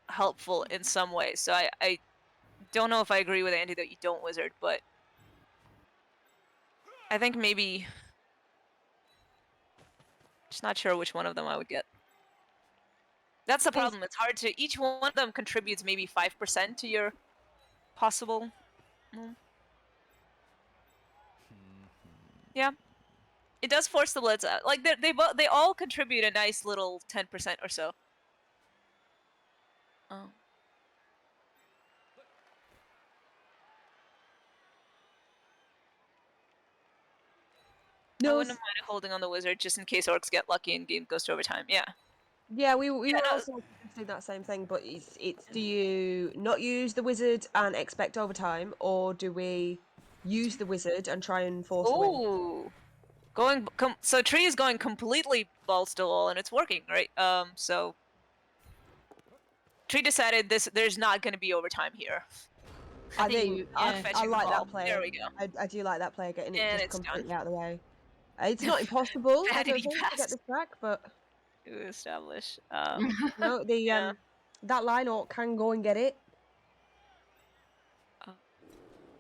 helpful in some way. So I don't know if I agree with Andy that you don't wizard, but I think maybe just not sure which one of them I would get. That's the problem. It's hard to. Each one of them contributes maybe 5% to your possible. Yeah, it does force the blitz out. Like they all contribute a nice little 10% or so. Oh. I wouldn't mind holding on the wizard just in case orcs get lucky and game goes to overtime. Yeah. Yeah, we were also doing that same thing, but it's do you not use the wizard and expect overtime, or do we use the wizard and try and force a win? Ooh. So Tree is going completely balls to the wall and it's working, right? So Tree decided there's not going to be overtime here. I like that play. There we go. I do like that play, getting it And just it's completely done. out of the way. It's not impossible, I don't Vanity think, to get pass. this back, but To establish. no, Yeah. that line orc can go and get it.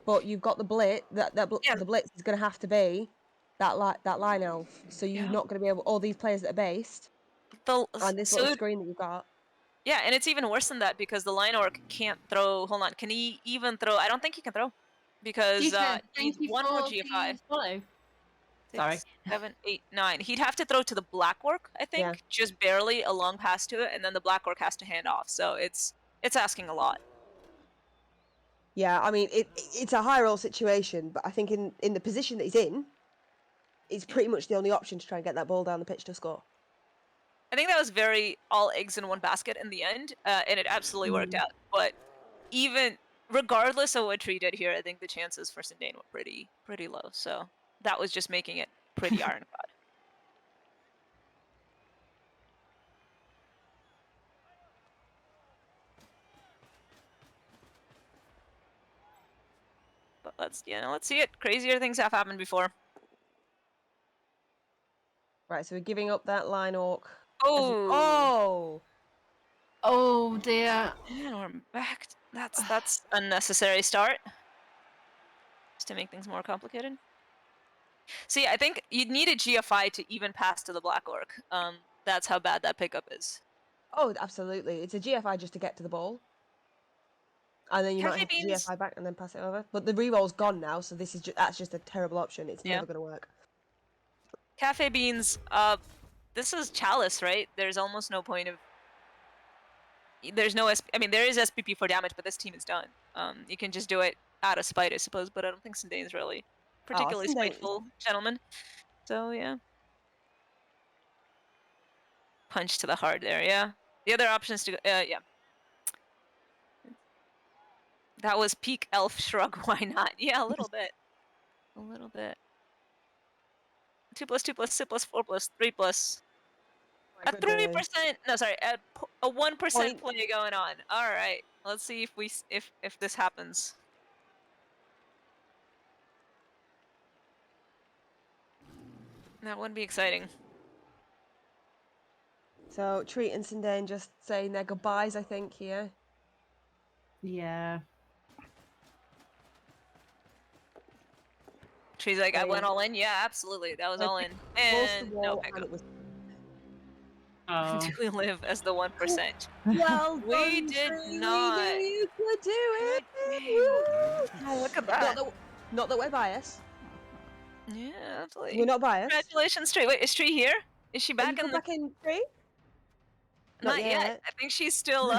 But you've got the blitz. The blitz is going to have to be that line elf. So you're not going to be able. All these players that are based on this little screen that you've got. Yeah, and it's even worse than that because the line orc can't throw. Hold on, can he even throw? I don't think he can throw because he's one more GFI. Follow. 6, Sorry. 7, 8, 9. He'd have to throw to the black orc, I think, just barely a long pass to it, and then the black orc has to hand off. So it's asking a lot. Yeah, I mean it's a high roll situation, but I think in the position that he's in, it's pretty much the only option to try and get that ball down the pitch to score. I think that was very all eggs in one basket in the end, and it absolutely worked out. But even regardless of what Tree did here, I think the chances for Sindain were pretty low. So that was just making it pretty ironclad. But let's see it. Crazier things have happened before. Right, so we're giving up that line orc. Oh. Oh dear. And we're back. That's unnecessary start. Just to make things more complicated. See, I think you'd need a GFI to even pass to the black orc. That's how bad that pickup is. Oh, absolutely. It's a GFI just to get to the ball. And then you might have to GFI back and then pass it over. But the reroll's gone now, so that's just a terrible option. It's never going to work. Cafe Beans, this is Chalice, right? There's almost no point of... There's no... I mean, there is SPP for damage, but this team is done. You can just do it out of spite, I suppose, but I don't think Sindain's really particularly spiteful gentleman. So, yeah. Punch to the heart there, yeah. The other option is to... yeah. That was peak elf shrug, why not? Yeah, a little bit. A little bit. 2+, 2+, 6+, 4+, 3+. A 3%, no, sorry, a 1% play going on. All right, let's see if this happens. That would be exciting. So Treat and Sindain just saying their goodbyes, I think, here. Yeah. Tree's like, I went all in. Yeah, absolutely, that was I all in. Close the And wall, no and pickup. it was Oh. Do we live as the 1%? well We done, did Tree. We not. knew you could do it. Good game. Woo! Oh, look at Not that. that, not that we're biased. Yeah, absolutely. We're not biased. Congratulations, Tree. Wait, is Tree here? Is she Are back you in come the? back in, Tree? Not yet. I think she's still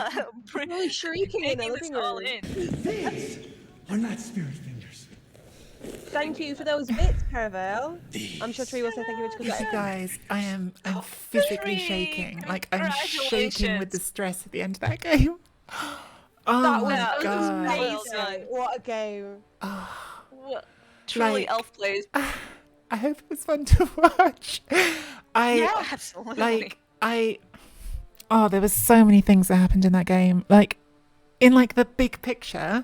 Really shrieking in the making this living all room. in. These are not spirit fingers. Thank you for those bits, Caravel. I'm sure Tree will say thank you very You much. guys, I'm physically Tree, shaking. Like I'm shaking with congratulations. the stress at the end of that game. Oh That my was god. amazing. Well done. What a game. What? Truly, Like- elf plays. I hope it was fun to watch. Yeah, absolutely. There was so many things that happened in that game. Like, in like the big picture,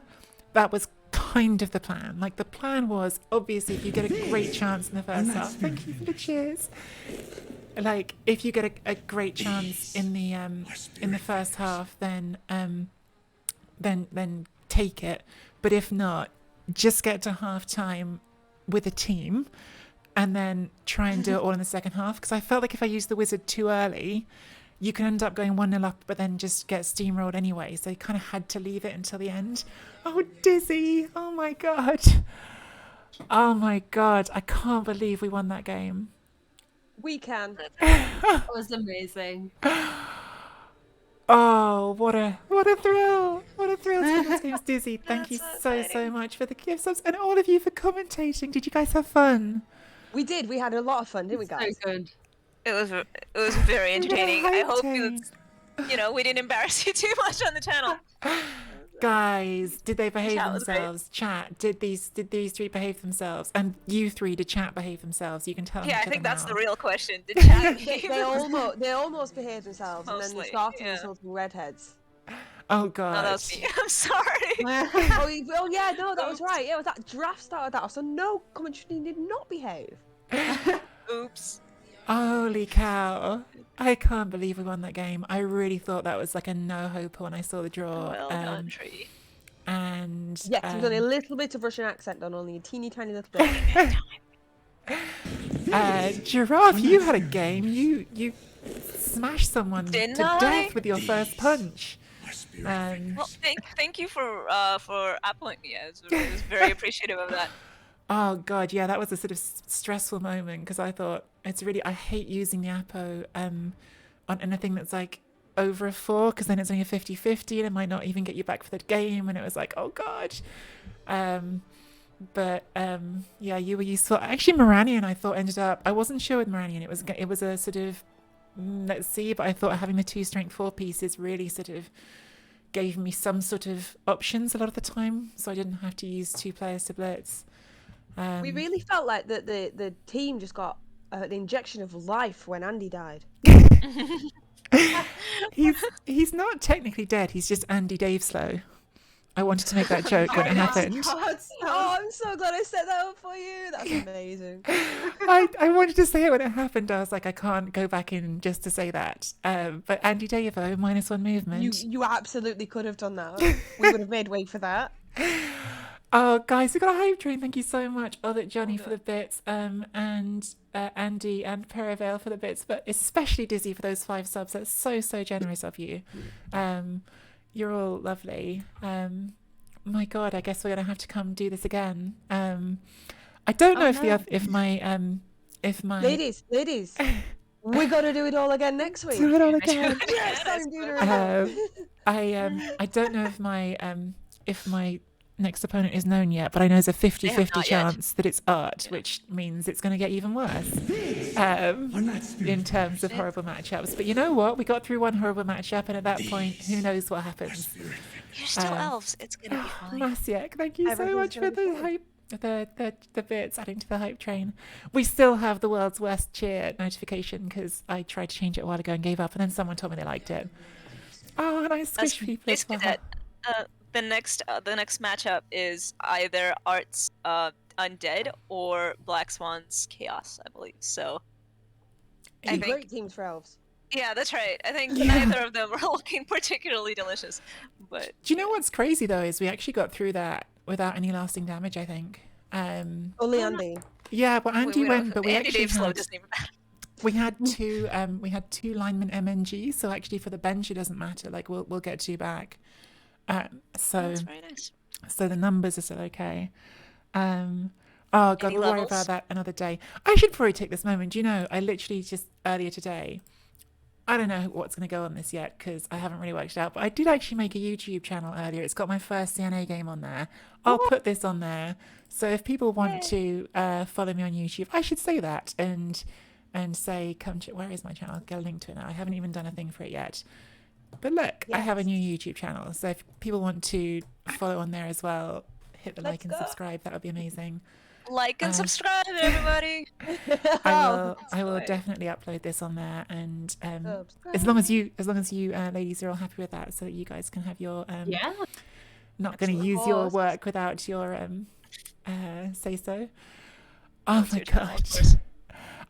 that was kind of the plan. Like the plan was obviously if you get a great chance in the first half. Thank you for the cheers. Like if you get a great chance in the first half, then take it. But if not, just get to half time with a team and then try and do it all in the second half. Because I felt like if I used the wizard too early, you can end up going 1-0 up, but then just get steamrolled anyway. So you kind of had to leave it until the end. Oh, Dizzy. Oh, my God. Oh, my God. I can't believe we won that game. We can. That was amazing. Oh, what a thrill. What a thrill to the team's Dizzy. Thank you so much for the gift subs and all of you for commentating. Did you guys have fun? We did. We had a lot of fun, didn't we, guys? So good. It was very entertaining. I hope Hype we didn't embarrass you too much on the channel. Guys, did they behave Chat was great. themselves? Chat, did these three behave themselves? And you three, did chat behave themselves? You can tell. Yeah, I each think other that's now. the real question. Did chat They almost behaved themselves, and then Mostly, they started yeah. insulting redheads. Oh No, God. that was me. I'm sorry. Oh yeah, no, that was right. Yeah, it was that draft started that off, so no commentary did not behave. Oops. Holy cow. I can't believe we won that game. I really thought that was like a no-hope when I saw the draw. Well done, Tree. And Yes, we've done a little bit of Russian accent done, only a teeny tiny little bit. Giraffe, you had a game. You smashed someone Didn't to I? death with your first punch. Are spirit Well, fingers. thank you for appointing me. I was very appreciative of that. Oh God, yeah, that was a sort of stressful moment because I thought I hate using the Apo on anything that's like over a 4 because then it's only a 50-50 and it might not even get you back for the game, and it was like, oh God. Yeah, you were useful. Actually, Moranian I thought ended up, I wasn't sure with Moranian, it was a sort of let's see, but I thought having the 2 strength 4 pieces really sort of gave me some sort of options a lot of the time, so I didn't have to use 2 players to blitz. We really felt like that the team just got the injection of life when Andy died. He's not technically dead. He's just Andy Dave slow. I wanted to make that joke when it happened. Oh, I'm so glad I set that up for you. That's amazing. I wanted to say it when it happened. I was like, I can't go back in just to say that. But Andy Davo, -1 movement. You absolutely could have done that. We would have made way for that. Oh, guys, we got a hype train. Thank you so much. Oh, that Johnny for the bits, and Andy and Perivale for the bits, but especially Dizzy for those 5 subs. That's so generous of you. You're all lovely. My God, I guess we're gonna have to come do this again. I don't know if my Ladies, we got to do it all again next week. do it all again. Yes, I'm doing it again. I don't know if my next opponent is known yet, but I know there's a 50-50 not yet. chance that it's Art, which means it's going to get even worse Are not spirit in terms of horrible matchups. But you know what? We got through one horrible matchup, and at that point, who knows what happens? spirit fingers. You're still elves. It's gonna be fine. Masiek, thank you so Everything's much for gonna be the hype, the bits adding to the hype train. We still have the world's worst cheer notification because I tried to change it a while ago and gave up, and then someone told me they liked it. Oh, and I squish people as Basically, well. that the next matchup is either Art's Undead or Black Swan's Chaos, I believe. So I think Great teams for elves. yeah, that's right. I think Yeah. neither of them are looking particularly delicious, but Do you know what's crazy though is we actually got through that without any lasting damage, I think. Only Andy. Yeah, well, Andy we went, but we Andy actually Dave Slow had doesn't even matter. we had two linemen MNG. So actually, for the bench, it doesn't matter. Like we'll get two back. So That's very nice. so the numbers are still okay. Oh God, Any we'll worry levels? about that another day. I should probably take this moment. Do you know, I literally just earlier today, I don't know what's going to go on this yet because I haven't really worked it out, but I did actually make a YouTube channel earlier. It's got my first CNA game on there. I'll put this on there. So if people want to follow me on YouTube, I should say that and say, come to, where is my channel? I'll get a link to it now. I haven't even done a thing for it yet. But look, I have a new YouTube channel. So if people want to follow on there as well, hit the like and subscribe. That would be amazing. Like and subscribe, everybody. I will definitely upload this on there, and as long as you ladies are all happy with that, so that you guys can have your not going to use your work without your say so. Oh my God,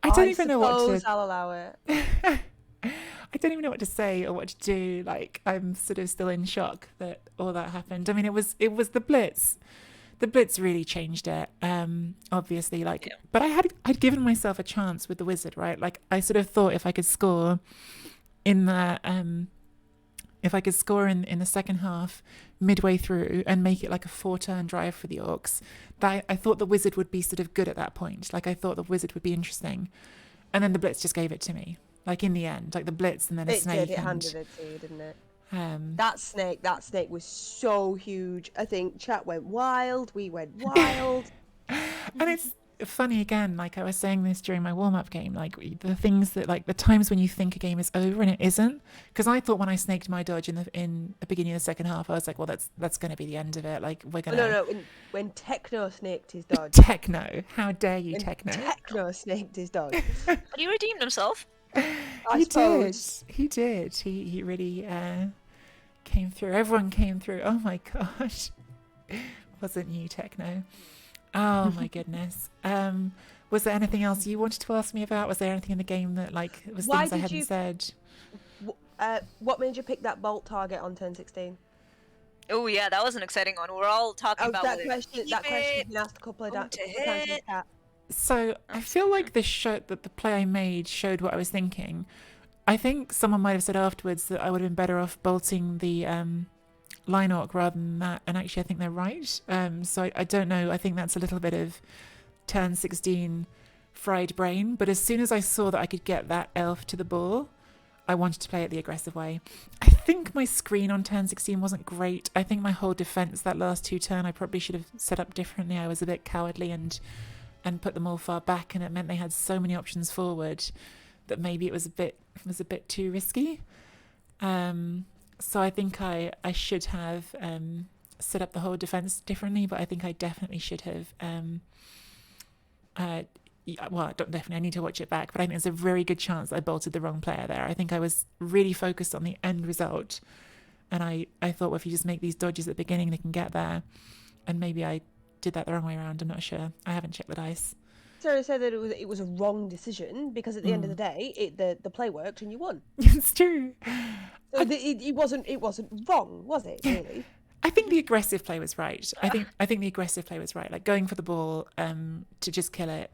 I don't even know what to. I'll allow it. I don't even know what to say or what to do. Like I'm sort of still in shock that all that happened. I mean, it was the Blitz. The Blitz really changed it, obviously. But I'd given myself a chance with the Wizard, right? Like I sort of thought if I could score in the in the second half, midway through, and make it like a 4-turn drive for the Orcs, that I thought the Wizard would be sort of good at that point. Like I thought the Wizard would be interesting, and then the Blitz just gave it to me. Like in the end, like the Blitz and then a snake. It handed it to you, didn't it? That snake was so huge. I think chat went wild. We went wild. And it's funny again, like I was saying this during my warm-up game, like the things that, like the times when you think a game is over and it isn't, because I thought when I snaked my dodge in the beginning of the second half, I was like, well, that's going to be the end of it. Like we're gonna. No. When Techno snaked his dodge. Techno, how dare you, Techno? Techno snaked his dodge. But he redeemed himself. He did. He really came through. Everyone came through. Oh my gosh. Wasn't you, Techno? Oh my goodness. Was there anything else you wanted to ask me about? Was there anything in the game that was things I hadn't said? What made you pick that bolt target on turn 16? Oh yeah, that was an exciting one. We're all talking about that question. That question's been asked a couple of times. So I feel like the play I made showed what I was thinking. I think someone might have said afterwards that I would have been better off bolting the line orc rather than that, and actually I think they're right. So I don't know. I think that's a little bit of turn 16 fried brain. But as soon as I saw that I could get that elf to the ball, I wanted to play it the aggressive way. I think my screen on turn 16 wasn't great. I think my whole defense that last 2 turn I probably should have set up differently. I was a bit cowardly and put them all far back, and it meant they had so many options forward that maybe it was a bit too risky. So I think I should have set up the whole defense differently, but I think I definitely should have. Definitely, I need to watch it back, but I think there's a very good chance I bolted the wrong player there. I think I was really focused on the end result, and I thought, well, if you just make these dodges at the beginning, they can get there, and maybe I did that the wrong way around. I'm not sure. I haven't checked the dice. Sarah said that it was a wrong decision because at the end of the day, the play worked and you won. It's true. So it wasn't wrong, was it? Really? I think the aggressive play was right. I think the aggressive play was right. Like going for the ball to just kill it,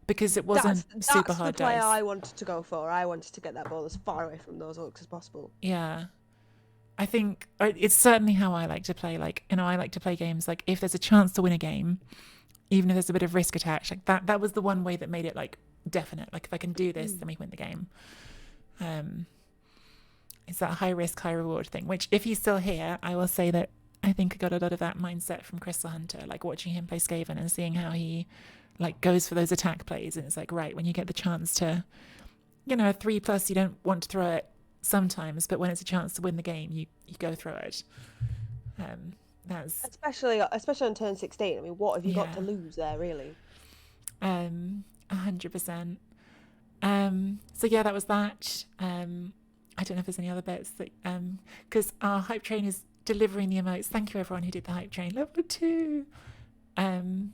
because it wasn't super hard. That's the play I wanted to go for. I wanted to get that ball as far away from those orcs as possible. Yeah. I think it's certainly how I like to play. Like, I like to play games like if there's a chance to win a game, even if there's a bit of risk attached, like that was the one way that made it like definite. Like if I can do this, then we win the game. It's that high risk, high reward thing, which if he's still here, I will say that I think I got a lot of that mindset from Crystal Hunter, like watching him play Skaven and seeing how he like goes for those attack plays. And it's like, right, when you get the chance to, a 3+, you don't want to throw it sometimes, but when it's a chance to win the game, you go through it. That's especially on turn 16. I mean, what have you got to lose there, really? 100%. So yeah, that was that. I don't know if there's any other bits that because our hype train is delivering the emotes. Thank you everyone who did the hype train. Level 2. I don't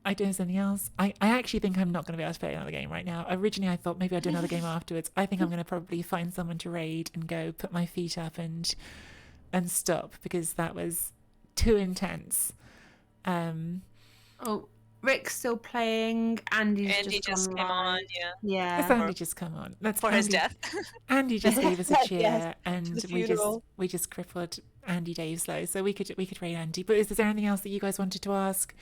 know if there's anything else. I actually think I'm not going to be able to play another game right now. Originally I thought maybe I'd do another game afterwards. I think I'm going to probably find someone to raid and go put my feet up and stop, because that was too intense. Oh, Rick's still playing. Andy's Andy just came gone on, live. yeah. Let's Yeah. Andy just come on. Let's For his Andy, death. Andy just gave us a cheer, Yes, and the we funeral. just crippled Andy Daveslow, so we could rate Andy. But is there anything else that you guys wanted to ask,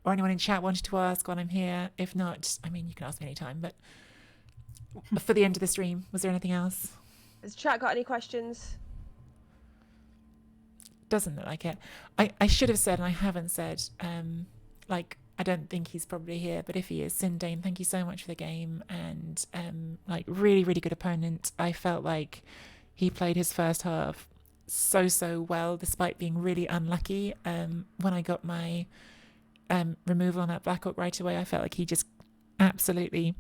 or anyone in chat wanted to ask while I'm here? If not, I mean, you can ask me anytime. But for the end of the stream, was there anything else? Has chat got any questions? Doesn't look like it. I should have said, and I haven't said, like, I don't think he's probably here, but if he is, Sindain, thank you so much for the game, and like, really, really good opponent. I felt like he played his first half so well, despite being really unlucky. When I got my removal on that Black Orc right away, I felt like he just absolutely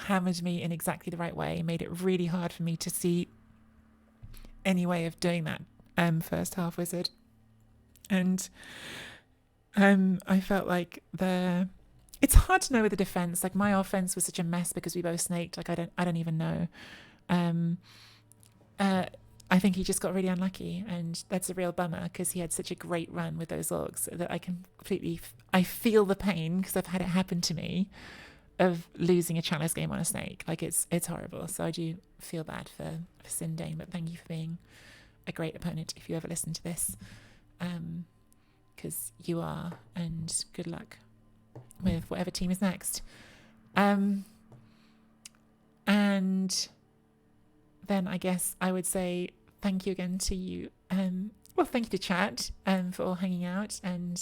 hammered me in exactly the right way, made it really hard for me to see any way of doing that first half wizard. And I felt like it's hard to know with the defense. Like, my offense was such a mess because we both snaked. Like, I don't even know. I think he just got really unlucky, and that's a real bummer because he had such a great run with those orcs that I feel the pain, because I've had it happen to me, of losing a Chalice game on a snake. Like, it's horrible. So I do feel bad for Sindain, but thank you for being a great opponent if you ever listen to this, because you are, and good luck with whatever team is next. And then I guess I would say thank you again to you. Well, thank you to chat for all hanging out and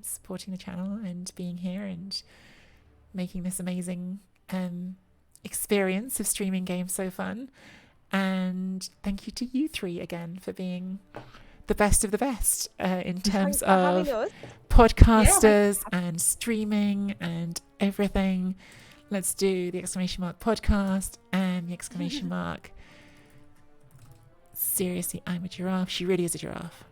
supporting the channel and being here and making this amazing experience of streaming games so fun. And thank you to you three again for being the best of the best in terms of podcasters and streaming and everything. Let's do the exclamation mark podcast and the exclamation mark seriously, I'm a giraffe. She really is a giraffe.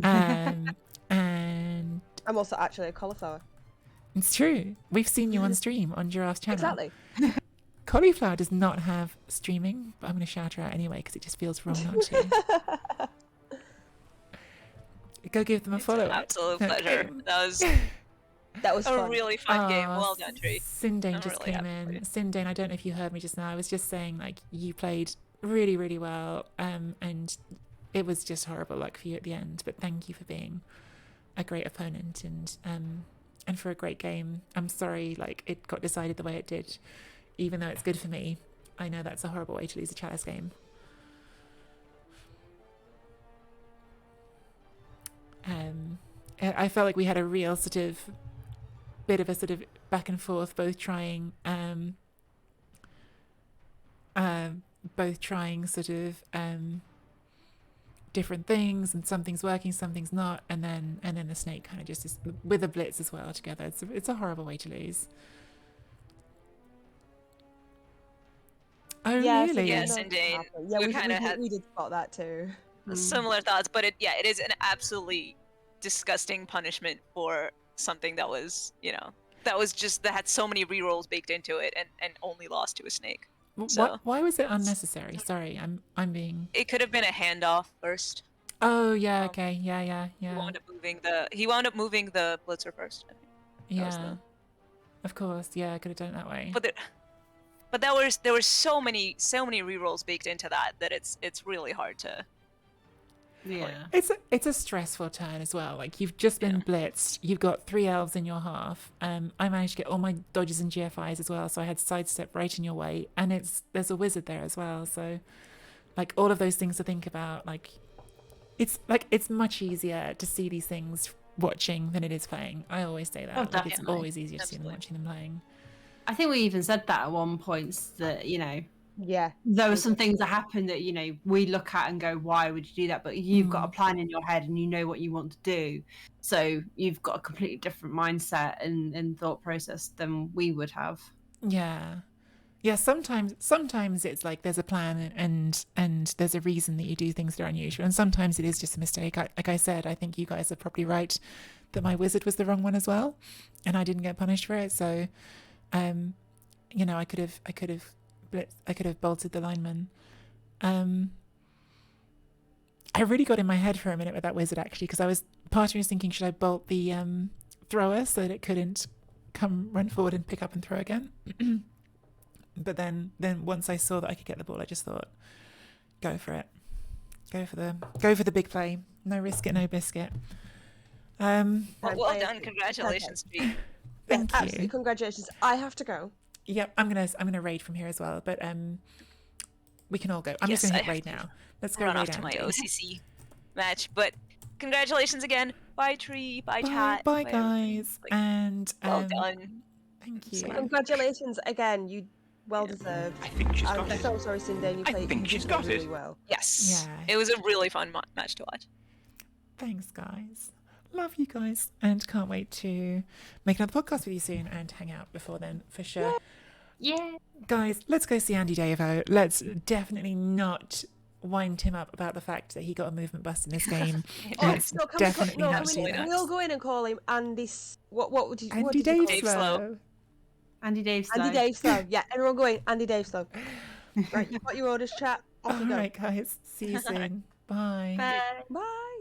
And I'm also actually a cauliflower. it's true. We've seen you on stream on Giraffe's channel. Exactly. Cauliflower does not have streaming, but I'm going to shout her out anyway because it just feels wrong not to. Go give them a follow. Absolute pleasure. That was a fun. really fun game. Well done, Tree. Sindain just really came in. Sindain, I don't know if you heard me just now. I was just saying, like, you played really, really well, and it was just horrible luck for you at the end. But thank you for being a great opponent and for a great game. I'm sorry, like, it got decided the way it did, even though it's good for me. I know that's a horrible way to lose a Chalice game. I felt like we had a real sort of bit of a sort of back and forth, both trying sort of different things, and something's working, something's not, and then the snake kind of just is with a blitz as well together. It's a horrible way to lose. Oh, yes, really? Yes, indeed. Yeah, we kind of had did spot that too. similar thoughts, but it is an absolutely disgusting punishment for something that was, that had so many rerolls baked into it and only lost to a snake. So Why was it unnecessary? Sorry, I'm being. It could have been a handoff first. Oh yeah, okay, yeah. He wound up moving the blitzer first. I think. Yeah, of course. Yeah, I could have done it that way. But there were so many rerolls baked into that it's really hard to. Yeah. It's a stressful turn as well. Like, you've just been blitzed. You've got 3 elves in your half. I managed to get all my dodges and GFIs as well, so I had sidestep right in your way. And there's a wizard there as well. So, like, all of those things to think about. Like, it's much easier to see these things watching than it is playing. I always say that. Oh, like, it's definitely. always easier to see them watching than playing. I think we even said that at one point, that Yeah, there were some things that happened that we look at and go, why would you do that? But you've got a plan in your head and you know what you want to do, so you've got a completely different mindset and thought process than we would have. Yeah sometimes it's like there's a plan and there's a reason that you do things that are unusual, and sometimes it is just a mistake. Like I said, I think you guys are probably right that my wizard was the wrong one as well, and I didn't get punished for it. So I could have bolted the lineman. I really got in my head for a minute with that wizard, actually, because part of me was thinking, should I bolt the thrower so that it couldn't run forward and pick up and throw again. But then once I saw that I could get the ball, I just thought, go for it. Go for the big play. No risk it, no biscuit. Well done. Congratulations, Tree. Thank you. Absolutely, congratulations. I have to go. Yep, I'm gonna raid from here as well, but we can all go. I'm just gonna hit raid now. Let's go run raid off to my Andy. OCC match. But congratulations again. Bye, Tree. Bye, chat. Bye guys. Like, And well done. thank you. Congratulations again. You well deserved. I think she's got I'm it. so sorry, Sindain. You I played think she's got really it. well. Yes. Yeah. It was a really fun match to watch. Thanks, guys. Love you guys, and can't wait to make another podcast with you soon and hang out before then for sure. Yeah. Guys, let's go see Andy Davo. Let's definitely not wind him up about the fact that he got a movement bust in this game. Let's No, can definitely we, not do absolutely that. we'll go in and call him Andy. What would you? what Andy did you call Dave him? Dave Slow. Slow. Andy Dave Slow. Andy Dave Slow. Yeah, everyone going Andy Dave Slow. Right, you've got your orders, chat. Off All we go. right, guys. See you soon. Bye. Bye. Bye.